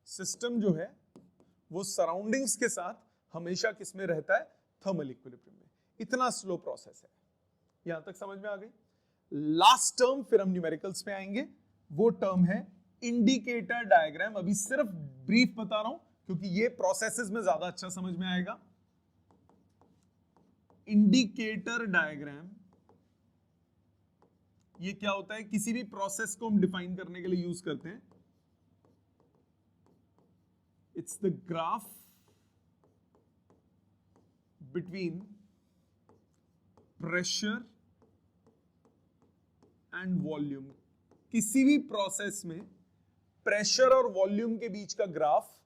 System जो है वो सराउंडिंग्स के साथ हमेशा किस में रहता है? थर्मल इक्विलिब्रियम में। इतना स्लो प्रोसेस है। यहां तक समझ में आ गई? लास्ट टर्म फिर हम न्यूमेरिकल्स पे आएंगे, वो टर्म है इंडिकेटर डायग्राम। अभी सिर्फ ब्रीफ बता रहा हूं क्योंकि ये प्रोसेसेस में ज्यादा अच्छा समझ में आएगा। इंडिकेटर डायग्राम ये क्या होता है? किसी भी प्रोसेस को हम डिफाइन करने के लिए यूज करते हैं। It's the graph between pressure and volume. किसी भी प्रोसेस में प्रेशर और वॉल्यूम के बीच का ग्राफ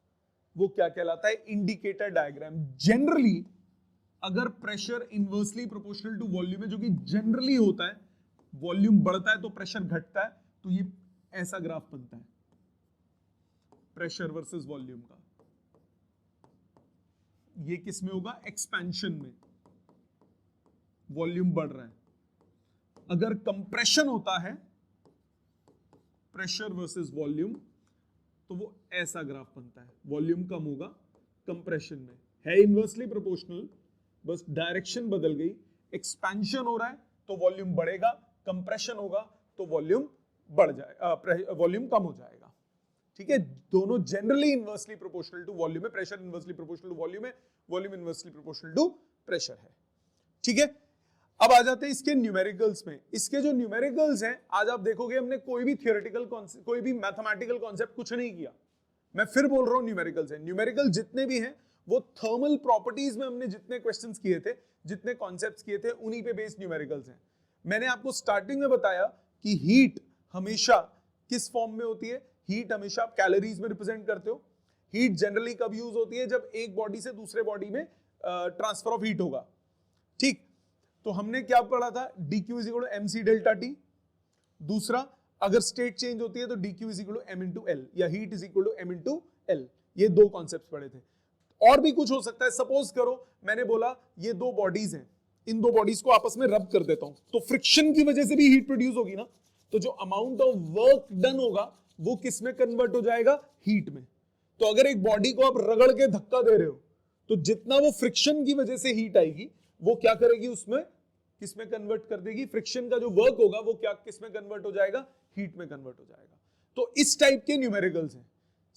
वो क्या कहलाता है? Indicator diagram. जनरली अगर pressure inversely proportional to volume है, जो कि जनरली होता है, वॉल्यूम बढ़ता है तो प्रेशर घटता है, तो ये ऐसा ग्राफ बनता है प्रेशर वर्सेस वॉल्यूम का। ये किस में होगा? एक्सपेंशन में। वॉल्यूम बढ़ रहा है। अगर कंप्रेशन होता है प्रेशर वर्सेस वॉल्यूम, तो वो ऐसा ग्राफ बनता है। वॉल्यूम कम होगा कंप्रेशन में, है इनवर्सली प्रोपोर्शनल, बस डायरेक्शन बदल गई। एक्सपेंशन हो रहा है तो वॉल्यूम बढ़ेगा, कंप्रेशन होगा तो वॉल्यूम बढ़ जाएगा, वॉल्यूम कम हो जाएगा। ठीक है, दोनों generally inversely proportional to volume है। Pressure inversely proportional to volume है, volume inversely proportional to pressure है। ठीक है, अब आ जाते हैं इसके न्यूमेरिकल्स में। इसके जो न्यूमेरिकल्स हैं, आज आप देखोगे हमने कोई भी थियोरेटिकल कॉन्सेप्ट, कोई भी मैथमेटिकल कॉन्सेप्ट कुछ नहीं किया। मैं फिर बोल रहा हूं न्यूमेरिकल्स हैं। न्यूमेरिकल जितने भी हैं वो थर्मल प्रॉपर्टीज में हमने जितने क्वेश्चंस किए थे, जितने कॉन्सेप्ट्स किए थे, उन्हीं पे बेस्ड न्यूमेरिकल्स हैं। मैंने आपको स्टार्टिंग में बताया कि हीट हमेशा किस फॉर्म में होती है? हीट हमेशा आप कैलोरीज में रिप्रेजेंट करते हो। हीट जनरली कब यूज होती है? जब एक बॉडी से दूसरे बॉडी में ट्रांसफर ऑफ हीट होगा। ठीक, तो हमने क्या पढ़ा था? dq is equal to mc delta T. दूसरा, अगर स्टेट चेंज होती है तो dq is equal to m into L, या heat is equal to m into L. ये दो कॉन्सेप्ट पढ़े थे। और भी कुछ हो सकता है। सपोज करो मैंने बोला ये दो बॉडीज हैं, इन दो बॉडीज को आपस में रब कर देता हूं, तो फ्रिक्शन की वजह से भी हीट प्रोड्यूस होगी ना। तो जो अमाउंट ऑफ वर्क डन होगा वो किस में कन्वर्ट हो जाएगा? हीट में। तो अगर एक बॉडी को आप रगड़ के धक्का दे रहे हो, तो जितना वो फ्रिक्शन की वजह से हीट आएगी, वो क्या करेगी? उसमें किस में कन्वर्ट कर देगी? फ्रिक्शन का जो वर्क होगा वो क्या किस में कन्वर्ट हो जाएगा? हीट में कन्वर्ट हो जाएगा। तो इस टाइप के न्यूमेरिकल्स हैं।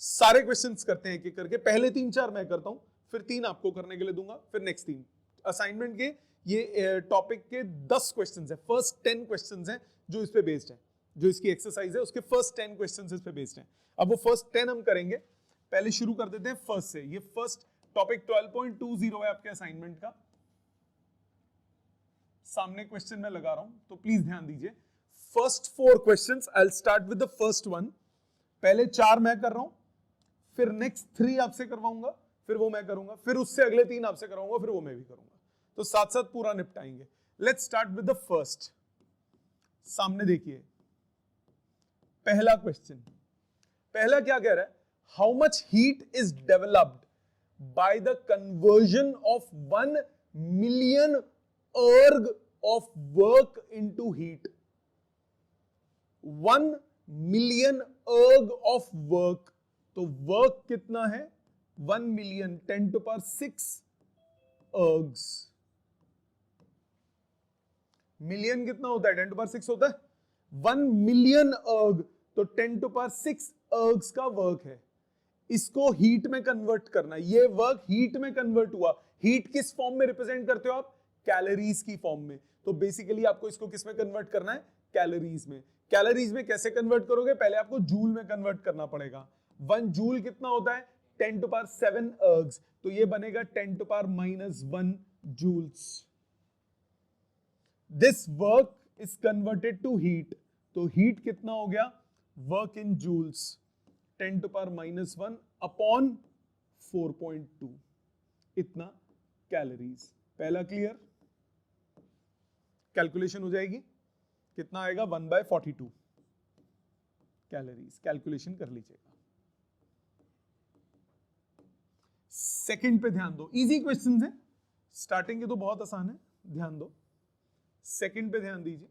सारे क्वेश्चंस करते हैं एक एक करके। पहले 3-4 मैं करता हूं, फिर 3 आपको करने के लिए दूंगा, फिर नेक्स्ट 3 असाइनमेंट के। ये टॉपिक के 10 क्वेश्चंस है, फर्स्ट 10 क्वेश्चंस हैं जो इस पे बेस्ड है। जो इसकी एक्सरसाइज है उसके फर्स्ट 10 क्वेश्चंस इस पे बेस्ड हैं। अब वो फर्स्ट 10 हम करेंगे। पहले शुरू कर देते हैं फर्स्ट से। ये फर्स्ट टॉपिक 12.20 है आपके असाइनमेंट का। सामने क्वेश्चन मैं लगा रहा हूं तो प्लीज ध्यान दीजिए। First 4 questions, I will start with the first one. पहले 4 मैं कर रहा हूं, फिर नेक्स्ट 3 आपसे करवाऊंगा, फिर वो मैं करूंगा, फिर उससे अगले 3 आपसे कराऊंगा, फिर वो मैं भी करूंगा। तो साथ साथ पूरा निपटाएंगे। Let's start with the first. सामने देखिए पहला क्वेश्चन। पहला क्या कह रहा है? How much heat is developed by the conversion of 1 million erg of work into heat। 1 million erg of work, तो वर्क कितना है? 1 million 10 to power 6 ergs। Million कितना होता है? 10 to power 6 होता है। 1 मिलियन erg, तो 10 to power 6 ergs का वर्क है। इसको हीट में कन्वर्ट करना। ये वर्क हीट में कन्वर्ट हुआ। हीट किस फॉर्म में रिप्रेजेंट करते हो आप? कैलोरीज की फॉर्म में। तो बेसिकली आपको इसको किस में कन्वर्ट करना है? कैलोरीज में। कैलोरीज में कैसे कन्वर्ट करोगे? पहले आपको जूल में कन्वर्ट करना पड़ेगा। 1 जूल कितना होता है? 10 to power 7 ergs, तो ये बनेगा 10 to power -1 joules। This work is converted to heat, तो हीट कितना हो गया? Work in joules 10 to power -1 upon 4.2, इतना कैलोरीज। पहला क्लियर? कैलकुलेशन हो जाएगी, कितना आएगा? 1/42 कैलोरीज। कैलकुलेशन कर लीजिएगा। सेकंड पे ध्यान दो, इजी क्वेश्चंस है, स्टार्टिंग के तो बहुत आसान है, ध्यान दो। सेकंड पे ध्यान दीजिए,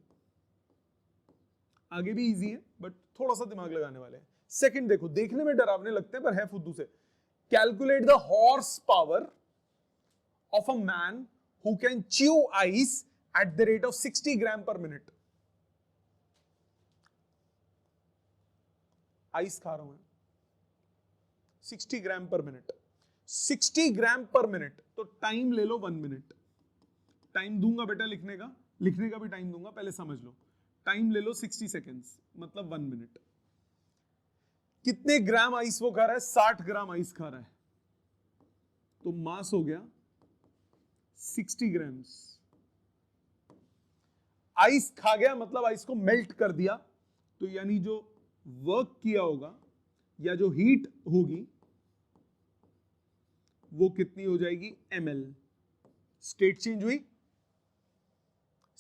आगे भी इजी है बट थोड़ा सा दिमाग लगाने वाले हैं। सेकंड देखो, देखने में डरावने लगते हैं पर है फुद्दू से। Calculate the horse power of a man who can chew ice at the rate of 60 ग्राम पर मिनट। आइस खा रहा हूं 60 ग्राम पर मिनट, 60 ग्राम पर मिनट, तो टाइम ले लो 1 मिनट। टाइम दूंगा बेटा लिखने का भी टाइम दूंगा, पहले समझ लो। टाइम ले लो 60 सेकेंड्स, मतलब 1 मिनट। कितने ग्राम आइस वो खा रहा है? 60 ग्राम आइस खा रहा है, तो मास हो गया 60 ग्राम्स। आइस खा गया मतलब आइस को मेल्ट कर दिया, तो यानी जो वर्क किया होगा या जो हीट होगी वो कितनी हो जाएगी? ml। स्टेट चेंज हुई,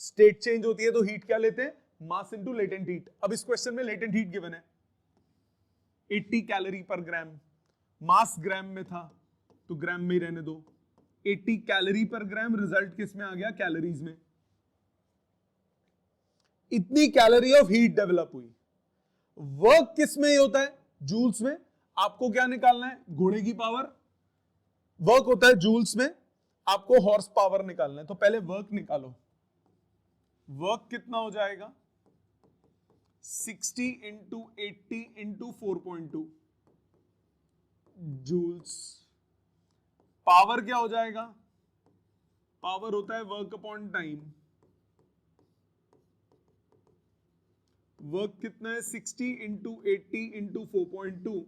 स्टेट चेंज होती है तो हीट क्या लेते हैं? Mass into latent heat. अब इस क्वेश्चन में लेटेंट हीट गिवन है 80 कैलोरी पर ग्राम, मास ग्राम में था तो ग्राम में ही रहने दो। 80 कैलोरी पर ग्राम, रिजल्ट किस में आ गया? कैलोरीज में। इतनी कैलोरी ऑफ हीट डेवलप हुई। वर्क किस में होता है? जूल्स में। आपको क्या निकालना है? घोड़े की पावर। वर्क होता है जूल्स में, आपको हॉर्स पावर निकालना है, तो पहले वर्क निकालो। वर्क कितना हो जाएगा? 60 इंटू 80 इंटू 4.2 जूल्स। पावर क्या हो जाएगा? पावर होता है वर्क अपॉन टाइम। वर्क कितना है? 60 into 80 into 4.2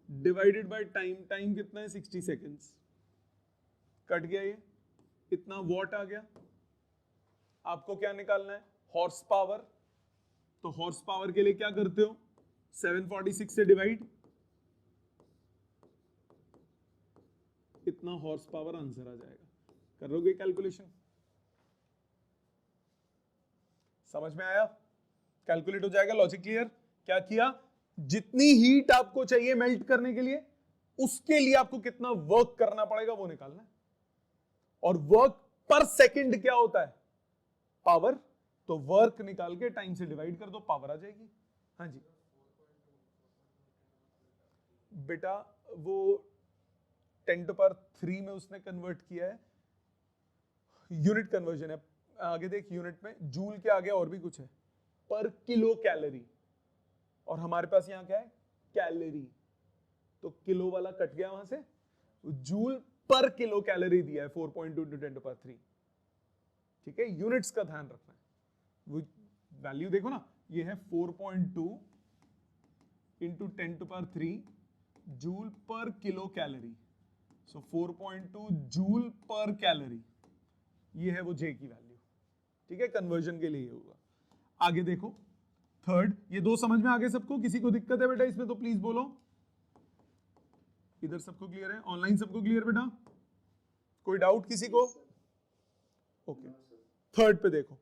divided by time. Time कितना है? 60 सेकेंड्स। कट गया ये, इतना वॉट आ गया। आपको क्या निकालना है? Horse power. तो हॉर्स पावर के लिए क्या करते हो? 746 से डिवाइड, इतना हॉर्स पावर आंसर आ जाएगा। करोगे कैलकुलेशन? समझ में आया? कैलकुलेट हो जाएगा। Logic clear? क्या किया? जितनी हीट आपको चाहिए मेल्ट करने के लिए, उसके लिए आपको कितना वर्क करना पड़ेगा वो निकालना है। और वर्क पर सेकंड क्या होता है? पावर। तो वर्क निकाल के टाइम से डिवाइड कर दो, पावर आ जाएगी। हाँ जी बेटा, वो 10 to power 3 में उसने कन्वर्ट किया है, यूनिट कन्वर्जन है। आगे देख, यूनिट में जूल के आगे और भी कुछ है, पर किलो कैलोरी, और हमारे पास यहां क्या है? कैलोरी। तो किलो वाला कट गया वहां से, जूल पर किलो कैलोरी दिया है 4.2 into 10 to power 3। ठीक है, यूनिट्स का ध्यान रखना है। वो वैल्यू देखो ना, ये है 4.2 into 10 to power 3 जूल पर किलो कैलोरी। सो 4.2 जूल पर कैलोरी, ये है वो जे की वैल्यू। ठीक है, कन्वर्जन के लिए होगा। आगे देखो थर्ड, ये दो समझ में आगे सबको? किसी को दिक्कत है बेटा इसमें तो प्लीज बोलो। इधर सबको क्लियर है? ऑनलाइन सबको क्लियर बेटा? कोई डाउट किसी को? ओके। थर्ड पे देखो,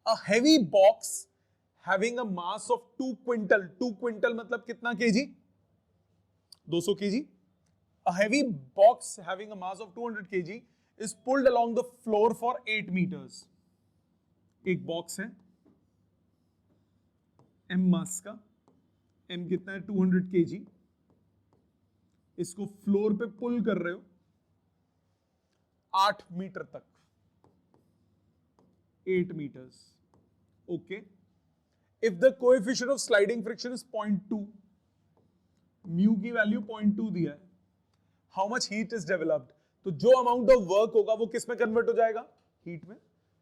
a heavy box having a mass of 2 quintal. 2 quintal मतलब कितना KG? 200 KG. A heavy box having a mass of 200 kg is pulled along the floor for 8 meters. एक बॉक्स है m मास का, m कितना है? 200 kg। इसको फ्लोर पे पुल कर रहे हो 8 मीटर तक, 8 meters. Okay. If the coefficient of sliding friction is 0.2, mu की वैल्यू 0.2 दिया है, how much heat is developed, तो जो अमाउंट ऑफ वर्क होगा वो किस में कन्वर्ट हो जाएगा? हीट में।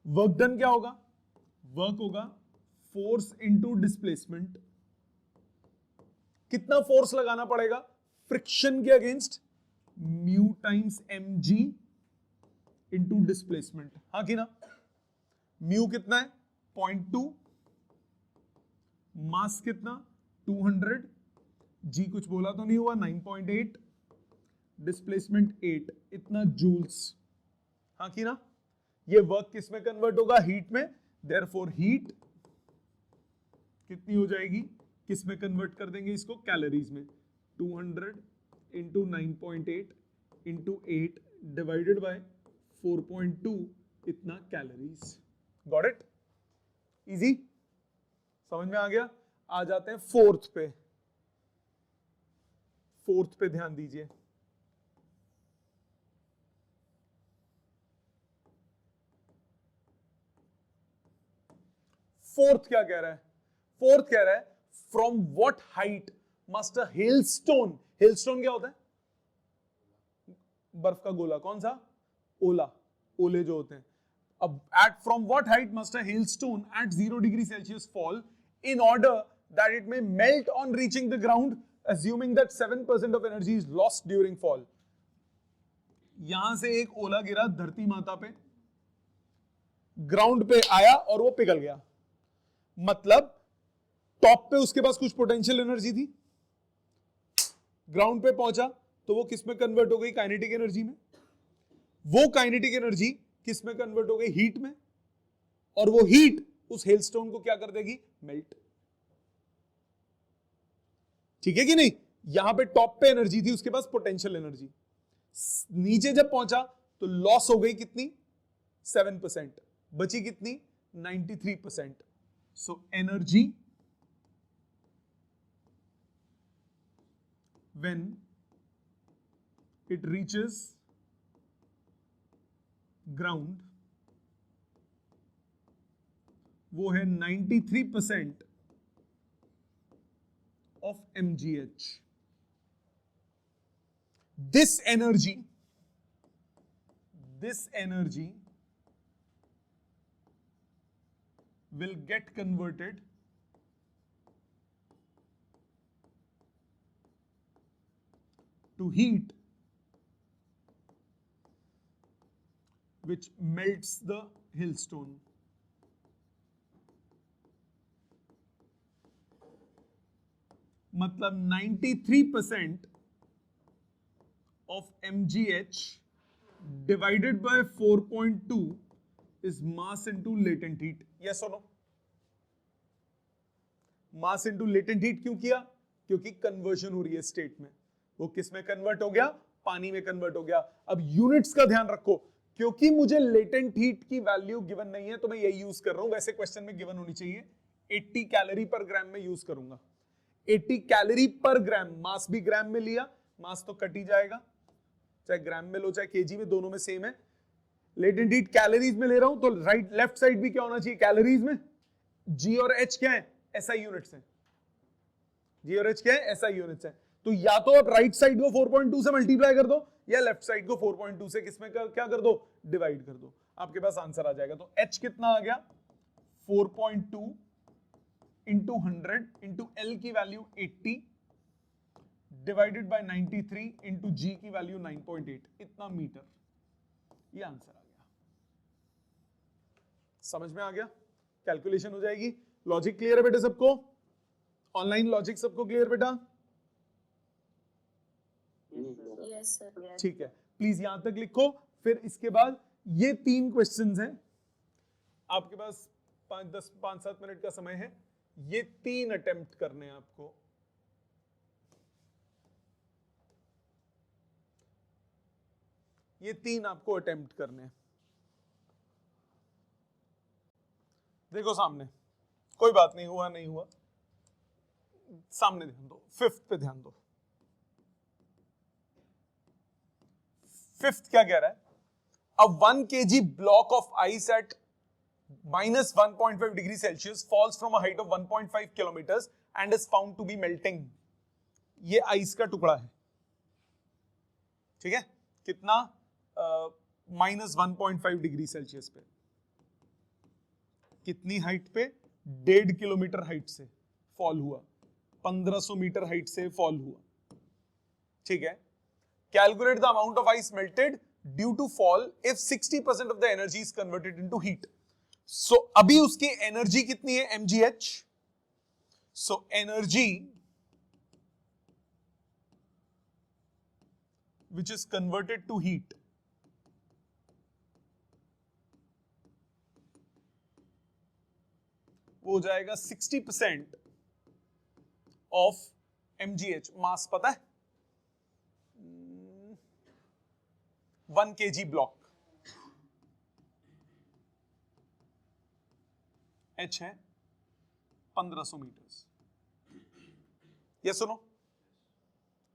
वर्क डन क्या होगा? वर्क होगा फोर्स इनटू डिस्प्लेसमेंट। कितना फोर्स लगाना पड़ेगा फ्रिक्शन के against? Mu times m g into displacement. हाँ कि ना? म्यू कितना है? 0.2, मास कितना? 200, जी कुछ बोला तो नहीं हुआ? 9.8, डिस्प्लेसमेंट 8, इतना जूल्स। हाँ कि ना? ये वर्क किस में कन्वर्ट होगा? हीट में। देयरफॉर हीट कितनी हो जाएगी? किस में कन्वर्ट कर देंगे इसको? कैलोरीज में। 200 इंटू 9.8 इंटू 8 डिवाइडेड बाय 4.2, इतना कैलोरीज। Got it? इजी, समझ में आ गया। आ जाते हैं फोर्थ पे। फोर्थ पे ध्यान दीजिए। फोर्थ क्या कह रहा है? फोर्थ कह रहा है from what height must a hailstone, hailstone क्या होता है? बर्फ का गोला, कौन सा? ओला, ओले जो होते हैं। अब at from what height must a hailstone at 0 degree Celsius fall in order that it may melt on reaching the ground, assuming that 7% of energy is lost during fall. यहां से एक ओला गिरा धरती माता पे, ग्राउंड पे आया और वो पिघल गया। मतलब टॉप पे उसके पास कुछ पोटेंशियल एनर्जी थी, ग्राउंड पे पहुंचा तो वो किस में कन्वर्ट हो गई? काइनेटिक एनर्जी में। वो काइनेटिक एनर्जी किस में कन्वर्ट हो गई? हीट में। और वो हीट उस हेलस्टोन को क्या कर देगी? मेल्ट। ठीक है कि नहीं? यहां पे टॉप पे एनर्जी थी, उसके पास पोटेंशियल एनर्जी, नीचे जब पहुंचा तो लॉस हो गई कितनी? 7%, बची कितनी? 93%। So energy when it reaches ground वो है 93% of mgh. This energy will get converted to heat, which melts the hailstone. मतलब 93% of mgh divided by 4.2 is mass into latent heat. Yes or no? Mass into latent heat क्यों किया? क्योंकि conversion हो रही है state में। वो किस में कन्वर्ट हो गया? पानी में कन्वर्ट हो गया। अब यूनिट्स का ध्यान रखो, क्योंकि मुझे लेटेंट हीट की वैल्यू गिवन नहीं है तो मैं यही यूज कर रहा हूं। वैसे क्वेश्चन में गिवन होनी चाहिए 80 कैलोरी पर ग्राम में यूज करूंगा। 80 कैलोरी पर ग्राम, मास भी ग्राम में लिया, मास तो कट ही जाएगा, चाहे ग्राम में लो चाहे केजी में, दोनों में सेम है। लेटेंट हीट कैलोरीज में ले रहा हूं तो राइट लेफ्ट साइड भी क्या होना चाहिए? कैलोरीज में। जी और एच क्या है? एसआई यूनिट्स हैं। जी और एच क्या है? एसआई यूनिट्स हैं। तो या तो आप राइट साइड को 4.2 से मल्टीप्लाई कर दो या लेफ्ट साइड को 4.2 से किसमें क्या कर दो? डिवाइड कर दो, आपके पास आंसर आ जाएगा। तो एच कितना आ गया? 4.2 इंटू 100 इंटू एल की वैल्यू 80 डिवाइडेड बाय 93 इंटू जी की वैल्यू 9.8, इतना मीटर। ये आंसर आ गया। समझ में आ गया? कैलकुलेशन हो जाएगी। लॉजिक क्लियर है बेटे सबको? ऑनलाइन लॉजिक सबको क्लियर बेटा? Yes sir. ठीक है, प्लीज यहां तक लिखो। फिर इसके बाद ये 3 क्वेश्चंस हैं, आपके पास 5-7 मिनट का समय है। ये 3 अटेम्प्ट करने हैं आपको। ये 3 आपको अटेम्प्ट करने हैं। देखो सामने, कोई बात नहीं, हुआ नहीं हुआ, सामने ध्यान दो। 5th पे ध्यान दो। 5th क्या कह रहा है? A 1 kg block of ice at minus 1.5 degree Celsius falls from a height of 1.5 kilometers and is found to be melting. ये आइस का टुकड़ा है, ठीक है? कितना? माइनस 1.5 डिग्री सेल्सियस पे। कितनी हाइट पे? 1.5 किलोमीटर हाइट से फॉल हुआ, 1500 मीटर हाइट से फॉल हुआ, ठीक है? Calculate the amount of ice melted due to fall if 60% of the energy is converted into heat. So अभी उसकी एनर्जी कितनी है? mgh. So energy which is converted to heat वो हो जाएगा 60% of mgh। मास पता है? 1 kg ब्लॉक, h है 1500 मीटर्स। ये सुनो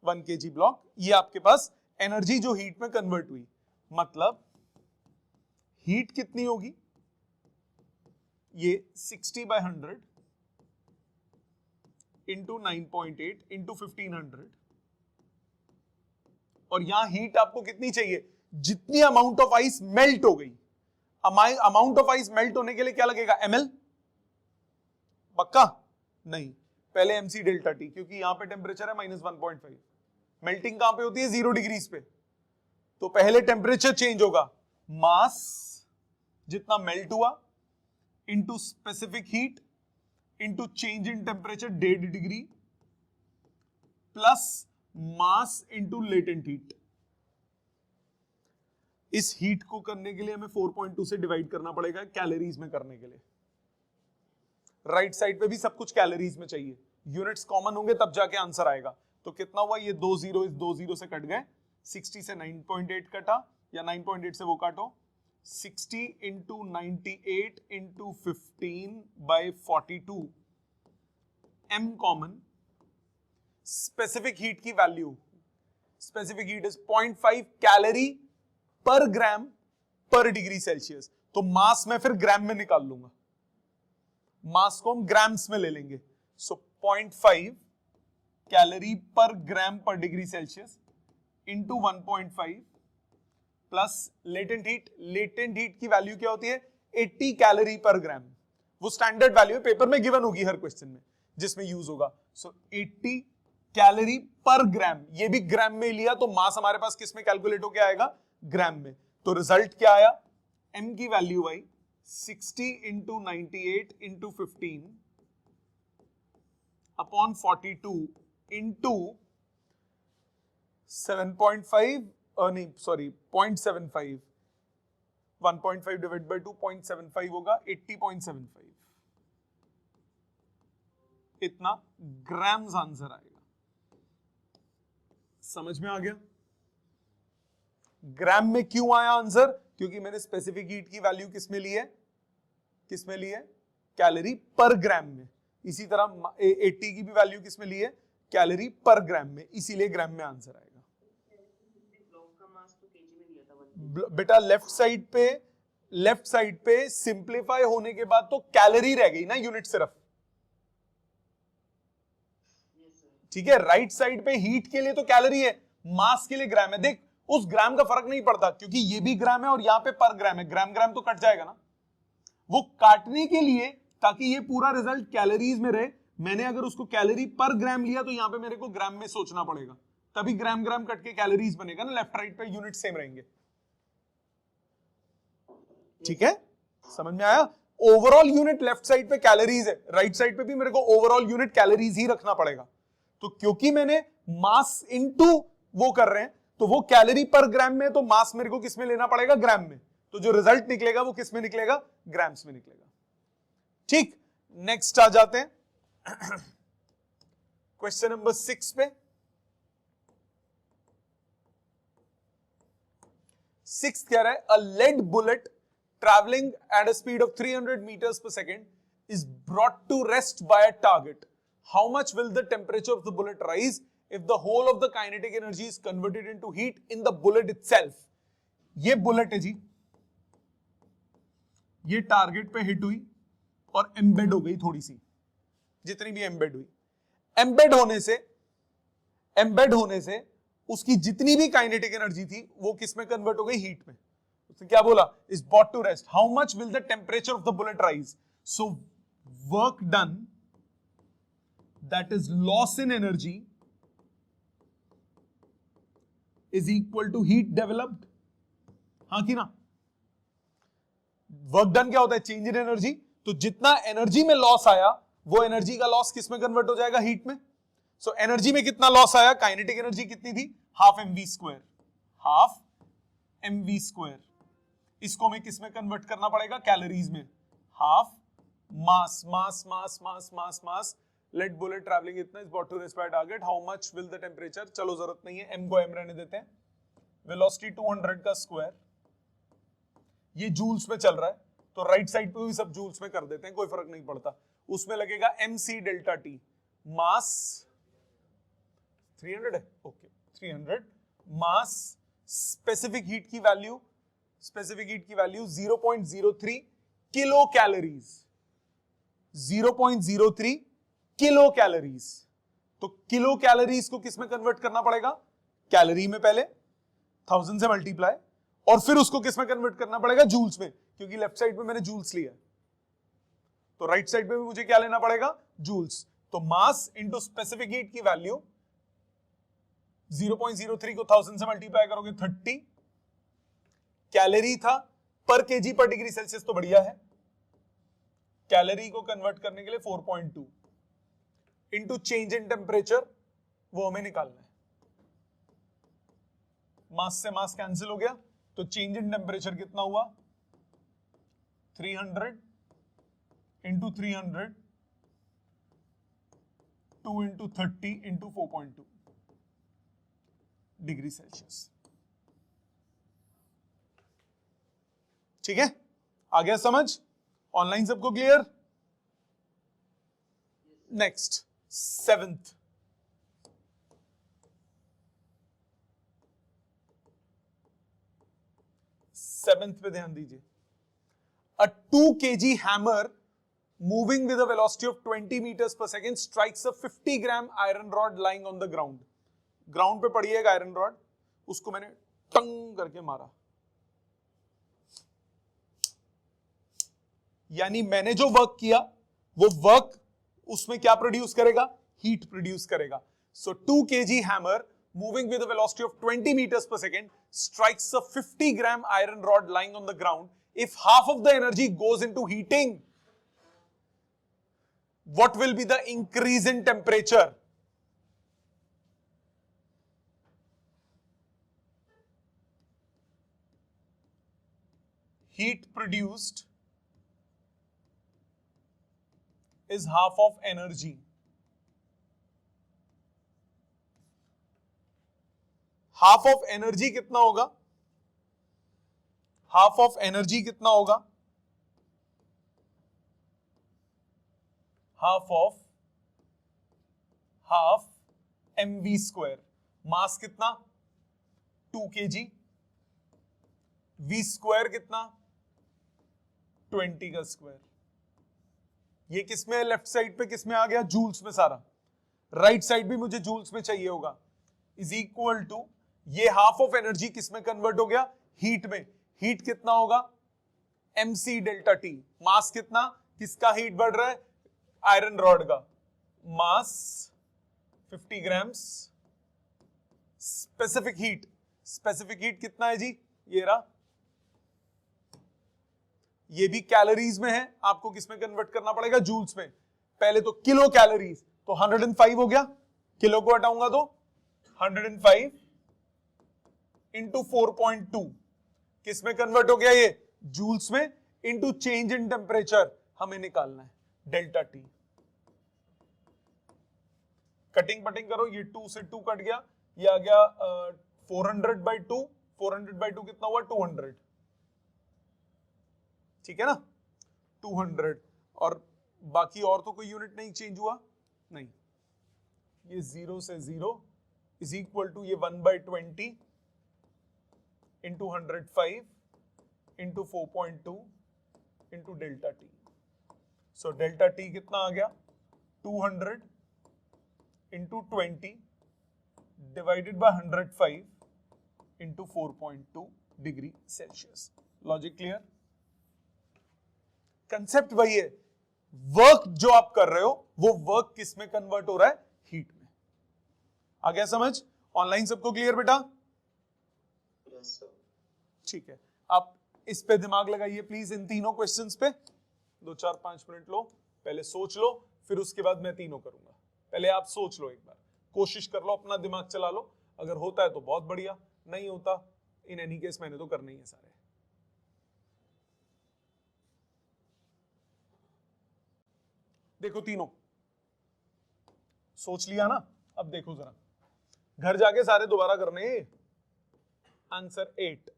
1 kg ब्लॉक, ये आपके पास एनर्जी जो हीट में कन्वर्ट हुई, मतलब हीट कितनी होगी, ये 60/100 इंटू 9.8 इंटू 1500, और यहां हीट आपको कितनी चाहिए, जितनी अमाउंट ऑफ आइस मेल्ट हो गई। अमाउंट ऑफ आइस मेल्ट होने के लिए क्या लगेगा, ml, पक्का नहीं, पहले mc डेल्टा टी, क्योंकि यहां पे टेम्परेचर है -1.5, मेल्टिंग कहां पे होती है 0 डिग्रीज पे, तो पहले टेम्परेचर चेंज होगा, मास जितना मेल्ट हुआ into specific heat into change in temperature 1.5 degree plus mass into latent heat. इस हीट को करने के लिए हमें 4.2 से डिवाइड करना पड़ेगा कैलोरीज में करने के लिए। राइट साइड पे भी सब कुछ कैलोरीज में चाहिए, यूनिट्स कॉमन होंगे तब जाके आंसर आएगा। तो कितना हुआ, ये 2 जीरो इस 2 जीरो से कट गए, 60 से 9.8 कटा, या 9.8 से वो काटो, 60 into 98 into 15/42, m common, specific heat की value, specific heat is 0.5 calorie per gram पर डिग्री सेल्सियस। तो मास में फिर ग्राम में निकाल लूंगा, मास को हम ग्राम्स में ले लेंगे, सो 0.5 कैलोरी पर ग्राम पर degree Celsius into 1.5 plus latent heat. Latent heat की वैल्यू क्या होती है, 80 कैलोरी पर ग्राम, वो स्टैंडर्ड वैल्यू है, पेपर में गिवन होगी हर क्वेश्चन में जिसमें यूज होगा। सो 80 कैलोरी पर ग्राम, ये भी ग्राम में लिया, तो मास हमारे पास किस में कैलकुलेट होके आएगा, ग्राम में। तो रिजल्ट क्या आया, m की वैल्यू आई 60 इंटू 98 इंटू 15 अपॉन 42 इंटू 7.5, नहीं सॉरी 0.75, 1.5 डिवाइड बाय 2, 0.75 होगा, 80.75, इतना ग्राम्स आंसर आएगा। समझ में आ गया, ग्राम में क्यों आया आंसर, क्योंकि मैंने स्पेसिफिक हीट की वैल्यू किस में ली है, किस में ली है, कैलोरी पर ग्राम में। इसी तरह 80 की भी वैल्यू किस में ली है, कैलोरी पर ग्राम में, इसीलिए ग्राम में आंसर आएगा। बेटा लेफ्ट साइड पे सिंप्लीफाई होने के बाद तो कैलोरी रह गई ना, यूनिट सिर्फ, ठीक है। राइट साइड पे हीट के लिए तो कैलोरी है, मास के लिए ग्राम है। देख उस ग्राम का फर्क नहीं पड़ता, क्योंकि ये भी ग्राम है और यहां पे पर ग्राम है, ग्राम ग्राम तो कट जाएगा ना। वो काटने के लिए, ताकि ये पूरा रिजल्ट कैलोरीज में रहे, मैंने अगर उसको कैलोरी पर ग्राम लिया तो यहां पे मेरे को ग्राम में सोचना पड़ेगा, तभी ग्राम ग्राम कट के कैलोरीज बनेगा ना, लेफ्ट राइट पे यूनिट सेम रहेंगे। ठीक है, समझ में आया। ओवरऑल यूनिट लेफ्ट साइड पे कैलोरीज है, राइट साइड पे भी मेरे को ओवरऑल यूनिट कैलोरीज ही रखना पड़ेगा। तो क्योंकि मैंने मास इनटू वो कर रहे हैं, तो वो कैलोरी पर ग्राम में, तो मास मेरे को किस में लेना पड़ेगा, ग्राम में। तो जो रिजल्ट निकलेगा वो किस में निकलेगा, ग्राम्स में निकलेगा। ठीक, नेक्स्ट आ जाते हैं क्वेश्चन नंबर 6 पे। 6 कह रहा है, a lead bullet traveling at a speed of 300 meters per second is brought to rest by a target. How much will the temperature of the bullet rise if the whole of the kinetic energy is converted into heat in the bullet itself? ये bullet है जी, ये target पे hit हुई और embed हो गई, थोड़ी सी जितनी भी एम्बेड हुई, एम्बेड होने से उसकी जितनी भी काइनेटिक एनर्जी थी वो किस में कन्वर्ट हो गई, हीट में। उसने क्या बोला, is brought to rest. How much will the temperature of the bullet rise? So work done, that is loss in energy, is equal to heat developed. हाँ कि ना, वर्क डन क्या होता है, चेंज इन एनर्जी। तो जितना एनर्जी में loss आया, वो एनर्जी का लॉस किस में कन्वर्ट हो जाएगा, हीट में। सो एनर्जी में कितना लॉस आया, काइनेटिक एनर्जी कितनी थी, हाफ mv स्क्वायर। इसको हमें किस में कन्वर्ट करना पड़ेगा, कैलोरीज में, half mass. Lead bullet travelling इतना is brought to rest by target, how much will the temperature, चलो जरूरत नहीं है, m को m रहने देते हैं। वेलोसिटी 200 का स्क्वायर, ये जूल्स में चल रहा है, तो राइट साइड पे भी सब जूल्स में कर देते हैं, कोई फर्क नहीं पड़ता। उसमें लगेगा mc डेल्टा टी, मास 300 है, ओके 300, मास, स्पेसिफिक हीट की value 0.03 kilo calories, 0.03 kilo calories. तो किलो कैलोरीज को किस में कन्वर्ट करना पड़ेगा? कैलोरी में पहले 1000 से मल्टीप्लाई, और फिर उसको किस में कन्वर्ट करना पड़ेगा? जूल्स में, क्योंकि लेफ्ट साइड पे मैंने जूल्स लिया, तो राइट साइड पे भी मुझे क्या लेना पड़ेगा? जूल्स। तो मास इंटू स्पेसिफिक हीट की वैल्यू 0.03 को 1000 से मल्टीप्लाई करोगे 30 कैलोरी था पर केजी पर डिग्री सेल्सियस, तो बढ़िया है। कैलोरी को कन्वर्ट करने के लिए 4.2 इंटू चेंज इन टेम्परेचर, वो हमें निकालना है। मास से मास कैंसिल हो गया, तो चेंज इन टेम्परेचर कितना हुआ? 300 into 300, 2 into 30 into 4.2 degree Celsius. ठीक है, आ गया समझ? ऑनलाइन सबको क्लियर? नेक्स्ट, सेवेंथ, पे ध्यान दीजिए। A 2 kg hammer moving with a velocity of 20 meters per second strikes a 50 gram iron rod lying on the ground. Ground पे पड़ी है एक आयरन रॉड, उसको मैंने टंग करके मारा, यानी मैंने जो वर्क किया वो वर्क उसमें क्या प्रोड्यूस करेगा? हीट प्रोड्यूस करेगा। सो 2 kg hammer moving with a velocity of 20 meters per second strikes a 50 gram iron rod lying on the ground. If half of the energy goes into heating, what will be the increase in temperature? Heat produced is half of energy. Half of energy कितना होगा? Half of energy कितना होगा? Half mv square. मास कितना? 2 kg। v square कितना? 20 का square. ये किसमें है? लेफ्ट साइड पे किसमें आ गया? जूल्स में सारा। राइट साइड भी मुझे जूल्स में चाहिए होगा। इज इक्वल टू, ये हाफ ऑफ एनर्जी किसमें कन्वर्ट हो गया? हीट में। हीट कितना होगा? mc delta T. मास कितना? किसका हीट बढ़ रहा है? आयरन रॉड का। मास 50 ग्राम्स। स्पेसिफिक हीट कितना है जी? ये रहा। ये भी कैलोरीज में है, आपको किसमें कन्वर्ट करना पड़ेगा? जूल्स में। पहले तो किलो कैलोरीज, तो 105 हो गया, किलो को हटाऊंगा तो 105 इंटू 4.2 किसमें कन्वर्ट हो गया? ये जूल्स में। इंटू चेंज इन टेम्परेचर हमें निकालना है, डेल्टा टी। कटिंग पटिंग करो, ये 2 से 2 कट गया, ये आ गया 400/2। 400/2 कितना हुआ? 200। ठीक है ना? 200। और बाकी और तो कोई यूनिट नहीं चेंज हुआ, नहीं। ये 0 से 0 इज इक्वल टू ये 1/20 into 105 into 4.2 into delta T. So delta T कितना आ गया? 200 into 20 divided by 105 into 4.2 degree Celsius. Logic clear? Concept वही है, वर्क जो आप कर रहे हो वो वर्क किस में कन्वर्ट हो रहा है? हीट में। आ गया समझ? ऑनलाइन सबको क्लियर बेटा? ठीक है, आप इस पे दिमाग लगाइए प्लीज, इन तीनों क्वेश्चंस पे 2-4-5 मिनट लो, पहले सोच लो, फिर उसके बाद मैं तीनों करूंगा। पहले आप सोच लो, एक बार कोशिश कर लो, अपना दिमाग चला लो। अगर होता है तो बहुत बढ़िया, नहीं होता इन एनी केस मैंने तो करना ही है सारे। देखो तीनों सोच लिया ना? अब देखो जरा, घर जाके सारे दोबारा करने। Answer 8।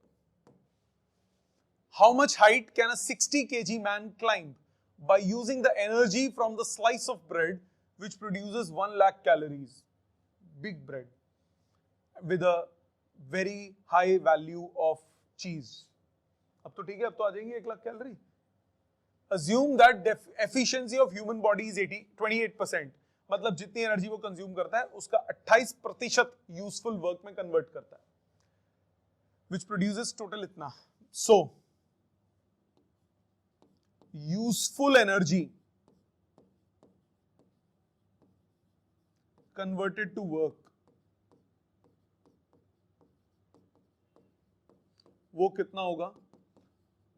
How much height can a 60 kg man climb by using the energy from the slice of bread which produces 1 lakh calories? Big bread with a very high value of cheese. अब तो ठीक है, अब तो आ जाएंगे 1 lakh calorie. Assume that the efficiency of human body is 28%. मतलब जितनी energy वो कंज्यूम करता है उसका 28% यूजफुल वर्क में कन्वर्ट करता है, which produces total इतना. So useful energy converted to work, वो कितना होगा?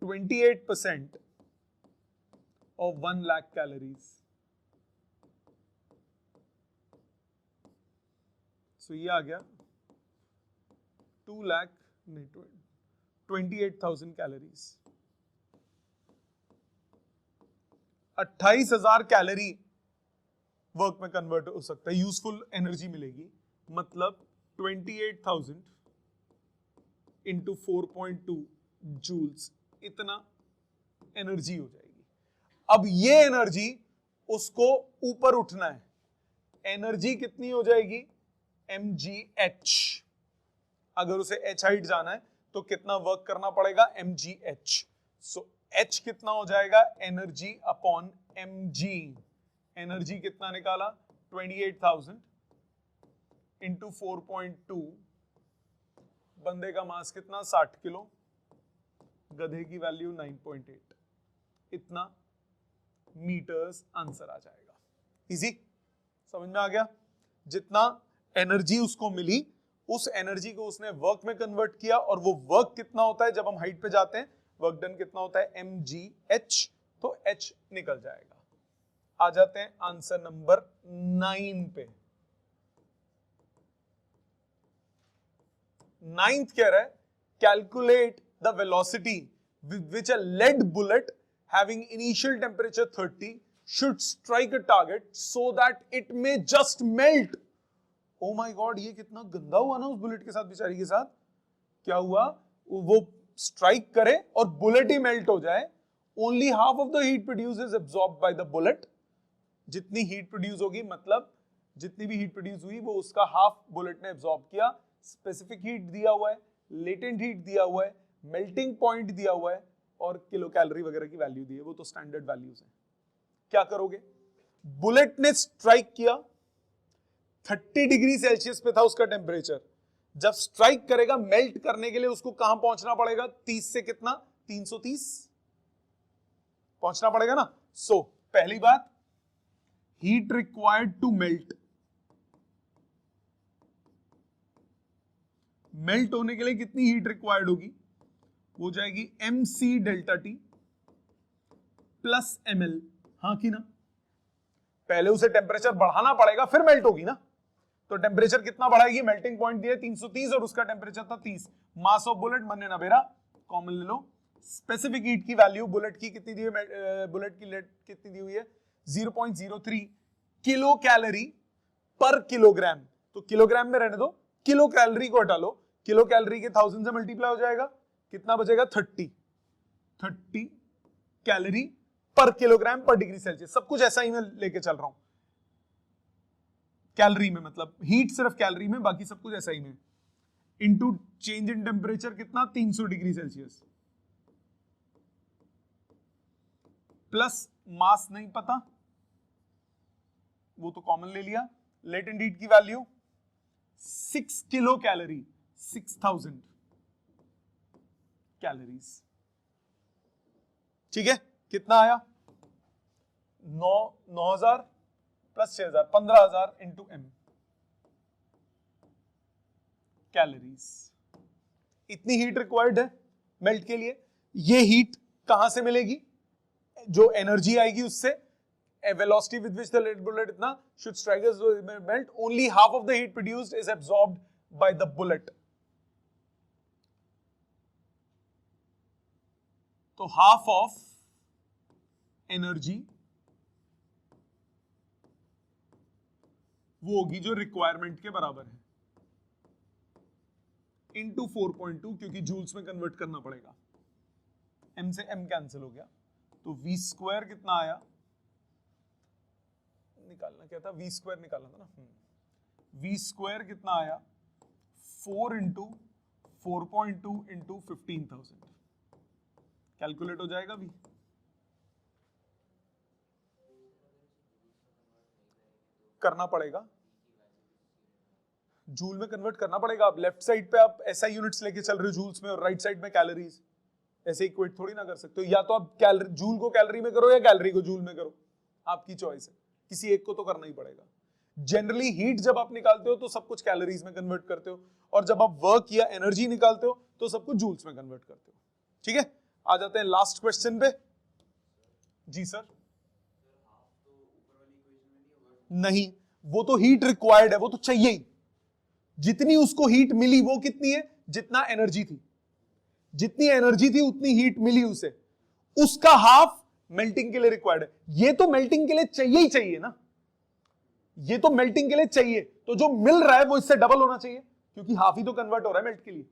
28% of 1 lakh calories. So ये आ गया 28,000 कैलोरीज. 28,000 कैलोरी वर्क में कन्वर्ट हो सकता है, यूजफुल एनर्जी मिलेगी. मतलब 28,000 इंटू 4.2 जूल्स, इतना एनर्जी हो जाएगी. अब ये एनर्जी उसको ऊपर उठना है. एनर्जी कितनी हो जाएगी? mgh. अगर उसे h हाइट जाना है तो कितना वर्क करना पड़ेगा? mgh. सो h कितना हो जाएगा? Energy upon mg. एनर्जी कितना निकाला? 28,000 इंटू 4.2. बंदे का मास कितना? 60 किलो. गधे की वैल्यू 9.8. इतना मीटर्स आंसर आ जाएगा. इजी, समझ में आ गया? जितना एनर्जी उसको मिली, उस एनर्जी को उसने वर्क में कन्वर्ट किया, और वो वर्क कितना होता है जब हम हाइट पे जाते हैं? वर्क डन कितना होता है? mgh. तो h निकल जाएगा. आ जाते हैं आंसर नंबर 9 पे. 9th कह रहा है calculate the velocity with which a lead bullet having initial temperature 30 should strike a target so that it may just melt. Oh my God, ये कितना गंदा हुआ ना उस बुलेट के साथ, बेचारी के साथ. क्या हुआ? वो स्ट्राइक करे और बुलेट ही मेल्ट हो जाए. Only half of the heat produce is absorbed by the bullet. जितनी हीट प्रोड्यूस होगी, मतलब जितनी भी हीट प्रोड्यूस हुई वो उसका हाफ बुलेट ने एब्सॉर्ब किया. स्पेसिफिक हीट दिया हुआ है, लेटेंट हीट दिया हुआ है, मेल्टिंग पॉइंट दिया हुआ है, और किलो कैलोरी वगैरह की वैल्यू दी है. वो तो स्टैंडर्ड वैल्यूज हैं. क्या करोगे? बुलेट ने स्ट्राइक किया, 30 डिग्री सेल्सियस पे था उसका टेम्परेचर. जब स्ट्राइक करेगा, मेल्ट करने के लिए उसको कहां पहुंचना पड़ेगा? 30 से कितना? 330 पहुंचना पड़ेगा ना. सो पहली बात, heat required to melt. Melt होने के लिए कितनी हीट रिक्वायर्ड होगी? हो जाएगी mc delta T plus ml. हाँ कि ना? पहले उसे टेम्परेचर बढ़ाना पड़ेगा, फिर मेल्ट होगी ना. तो टेम्परेचर कितना बढ़ाएगी? मेल्टिंग पॉइंट दिया 330 और उसका टेम्परेचर था 30. मास ऑफ बुलेट मन्ने ना बेरा, कॉमन ले लो. स्पेसिफिक हीट की वैल्यू बुलेट की कितनी दी हुई है? बुलेट की लेट कितनी दी हुई है? 0.03 किलो कैलोरी पर किलोग्राम. तो किलोग्राम में रहने दो, किलो कैलोरी को हटा लो. किलो कैलोरी के 1000 से मल्टीप्लाई हो जाएगा, कितना बचेगा? 30 कैलोरी पर किलोग्राम पर डिग्री सेल्सियस. सब कुछ ऐसा ही मैं लेके चल रहा हूं. कैलोरी में मतलब हीट सिर्फ कैलोरी में, बाकी सब कुछ ऐसा ही में. इनटू चेंज इन टेम्परेचर कितना? 300 डिग्री सेल्सियस. प्लस मास नहीं पता, वो तो कॉमन ले लिया. लेटेंट हीट की वैल्यू 6 किलो कैलोरी, 6000 कैलोरीज. ठीक है, कितना आया? 9,000 प्लस 6,000, 15,000 इंटू एम कैलोरीज. इतनी हीट रिक्वायर्ड है मेल्ट के लिए. ये हीट कहां से मिलेगी? जो एनर्जी आएगी उससे. Velocity with which the lead bullet इतना should strike melt. Only half of the heat produced is absorbed by the bullet. तो हाफ ऑफ एनर्जी वो होगी जो रिक्वायरमेंट के बराबर है, इनटू 4.2, क्योंकि जूल्स में कन्वर्ट करना पड़ेगा. m से m कैंसिल हो गया, तो v स्क्वायर कितना आया, निकालना क्या था, v स्क्वायर निकालना था ना, v स्क्वायर कितना आया 4 इंटू 4.2 इंटू 15,000, कैलकुलेट हो जाएगा भी। करना पड़ेगा, जूल में कन्वर्ट करना पड़ेगा। आप लेफ्ट साइड पे आप ऐसा यूनिट्स लेके चल रहे हो जूल्स में, और राइट साइड में कैलोरीज, ऐसे इक्वेट थोड़ी ना कर सकते हो। या तो आप जूल को कैलोरी में करो या कैलोरी को जूल में करो, आपकी चॉइस है, किसी एक को तो करना ही पड़ेगा। जनरली हीट जब आप निकालते हो तो सब कुछ कैलोरीज में कन्वर्ट करते हो, और जब आप वर्क या एनर्जी निकालते हो तो सब कुछ जूल्स में कन्वर्ट करते हो। ठीक है, आ जाते हैं लास्ट क्वेश्चन पे। जी सर, नहीं, वो तो हीट रिक्वायर्ड है, वो तो चाहिए ही। जितनी उसको हीट मिली वो कितनी है, जितना एनर्जी थी, जितनी एनर्जी थी उतनी हीट मिली उसे, उसका हाफ मेल्टिंग के लिए रिक्वायर्ड है। ये तो मेल्टिंग के लिए चाहिए ही चाहिए ना, ये तो मेल्टिंग के लिए चाहिए, तो जो मिल रहा है वो इससे डबल होना चाहिए, क्योंकि हाफ ही तो कन्वर्ट हो रहा है मेल्ट के लिए।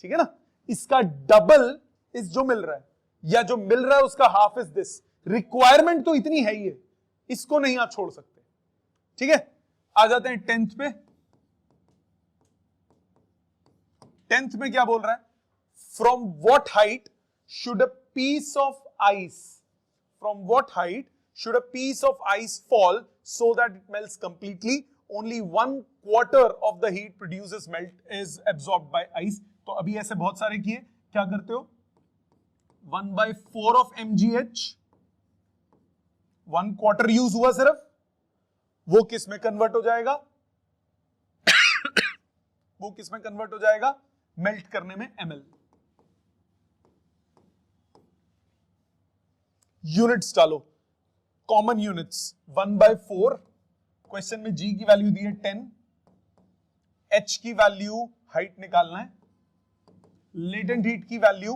ठीक है ना, इसका डबल इस जो मिल रहा है, या जो मिल रहा है उसका हाफ इज दिस। रिक्वायरमेंट तो इतनी है ही है, इसको नहीं आप छोड़ सकते। ठीक है, आ जाते हैं 10th पे। 10th में क्या बोल रहा है, from what height should a piece of ice, from what height should a piece of ice fall so that it melts completely? Only 1/4 of the heat produces melt is absorbed by ice. तो अभी ऐसे बहुत सारे किए, क्या करते हो, 1/4 of mgh, 1/4 use हुआ सिर्फ, वो किस में कन्वर्ट हो जाएगा वो किस में कन्वर्ट हो जाएगा, मेल्ट करने में ml। यूनिट्स डालो, कॉमन यूनिट्स 1/4, क्वेश्चन में g की वैल्यू दी है 10, h की वैल्यू हाइट निकालना है, लेटेंट हीट की वैल्यू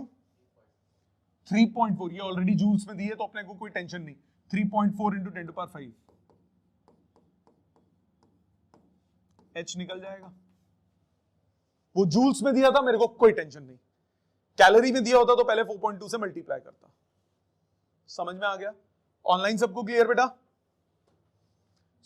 3.4, ये ऑलरेडी जूल्स में दी है तो अपने को कोई टेंशन नहीं, 3.4 इंटू 10⁵, h निकल जाएगा। वो जूल्स में दिया था, मेरे को कोई टेंशन नहीं, कैलोरी में दिया होता तो पहले 4.2 से मल्टीप्लाई करता। समझ में आ गया, ऑनलाइन सबको क्लियर बेटा?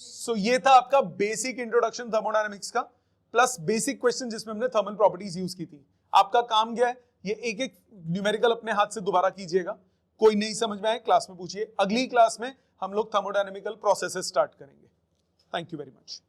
सो ये था आपका बेसिक इंट्रोडक्शन थर्मोडायनेमिक्स का, प्लस बेसिक क्वेश्चन जिसमें हमने थर्मल प्रॉपर्टीज यूज की थी। आपका काम क्या है, ये एक एक न्यूमेरिकल अपने हाथ से दोबारा कीजिएगा, कोई नहीं समझ में आए क्लास में पूछिए। अगली क्लास में हम लोग थर्मोडायनेमिकल प्रोसेसेस स्टार्ट करेंगे। Thank you very much.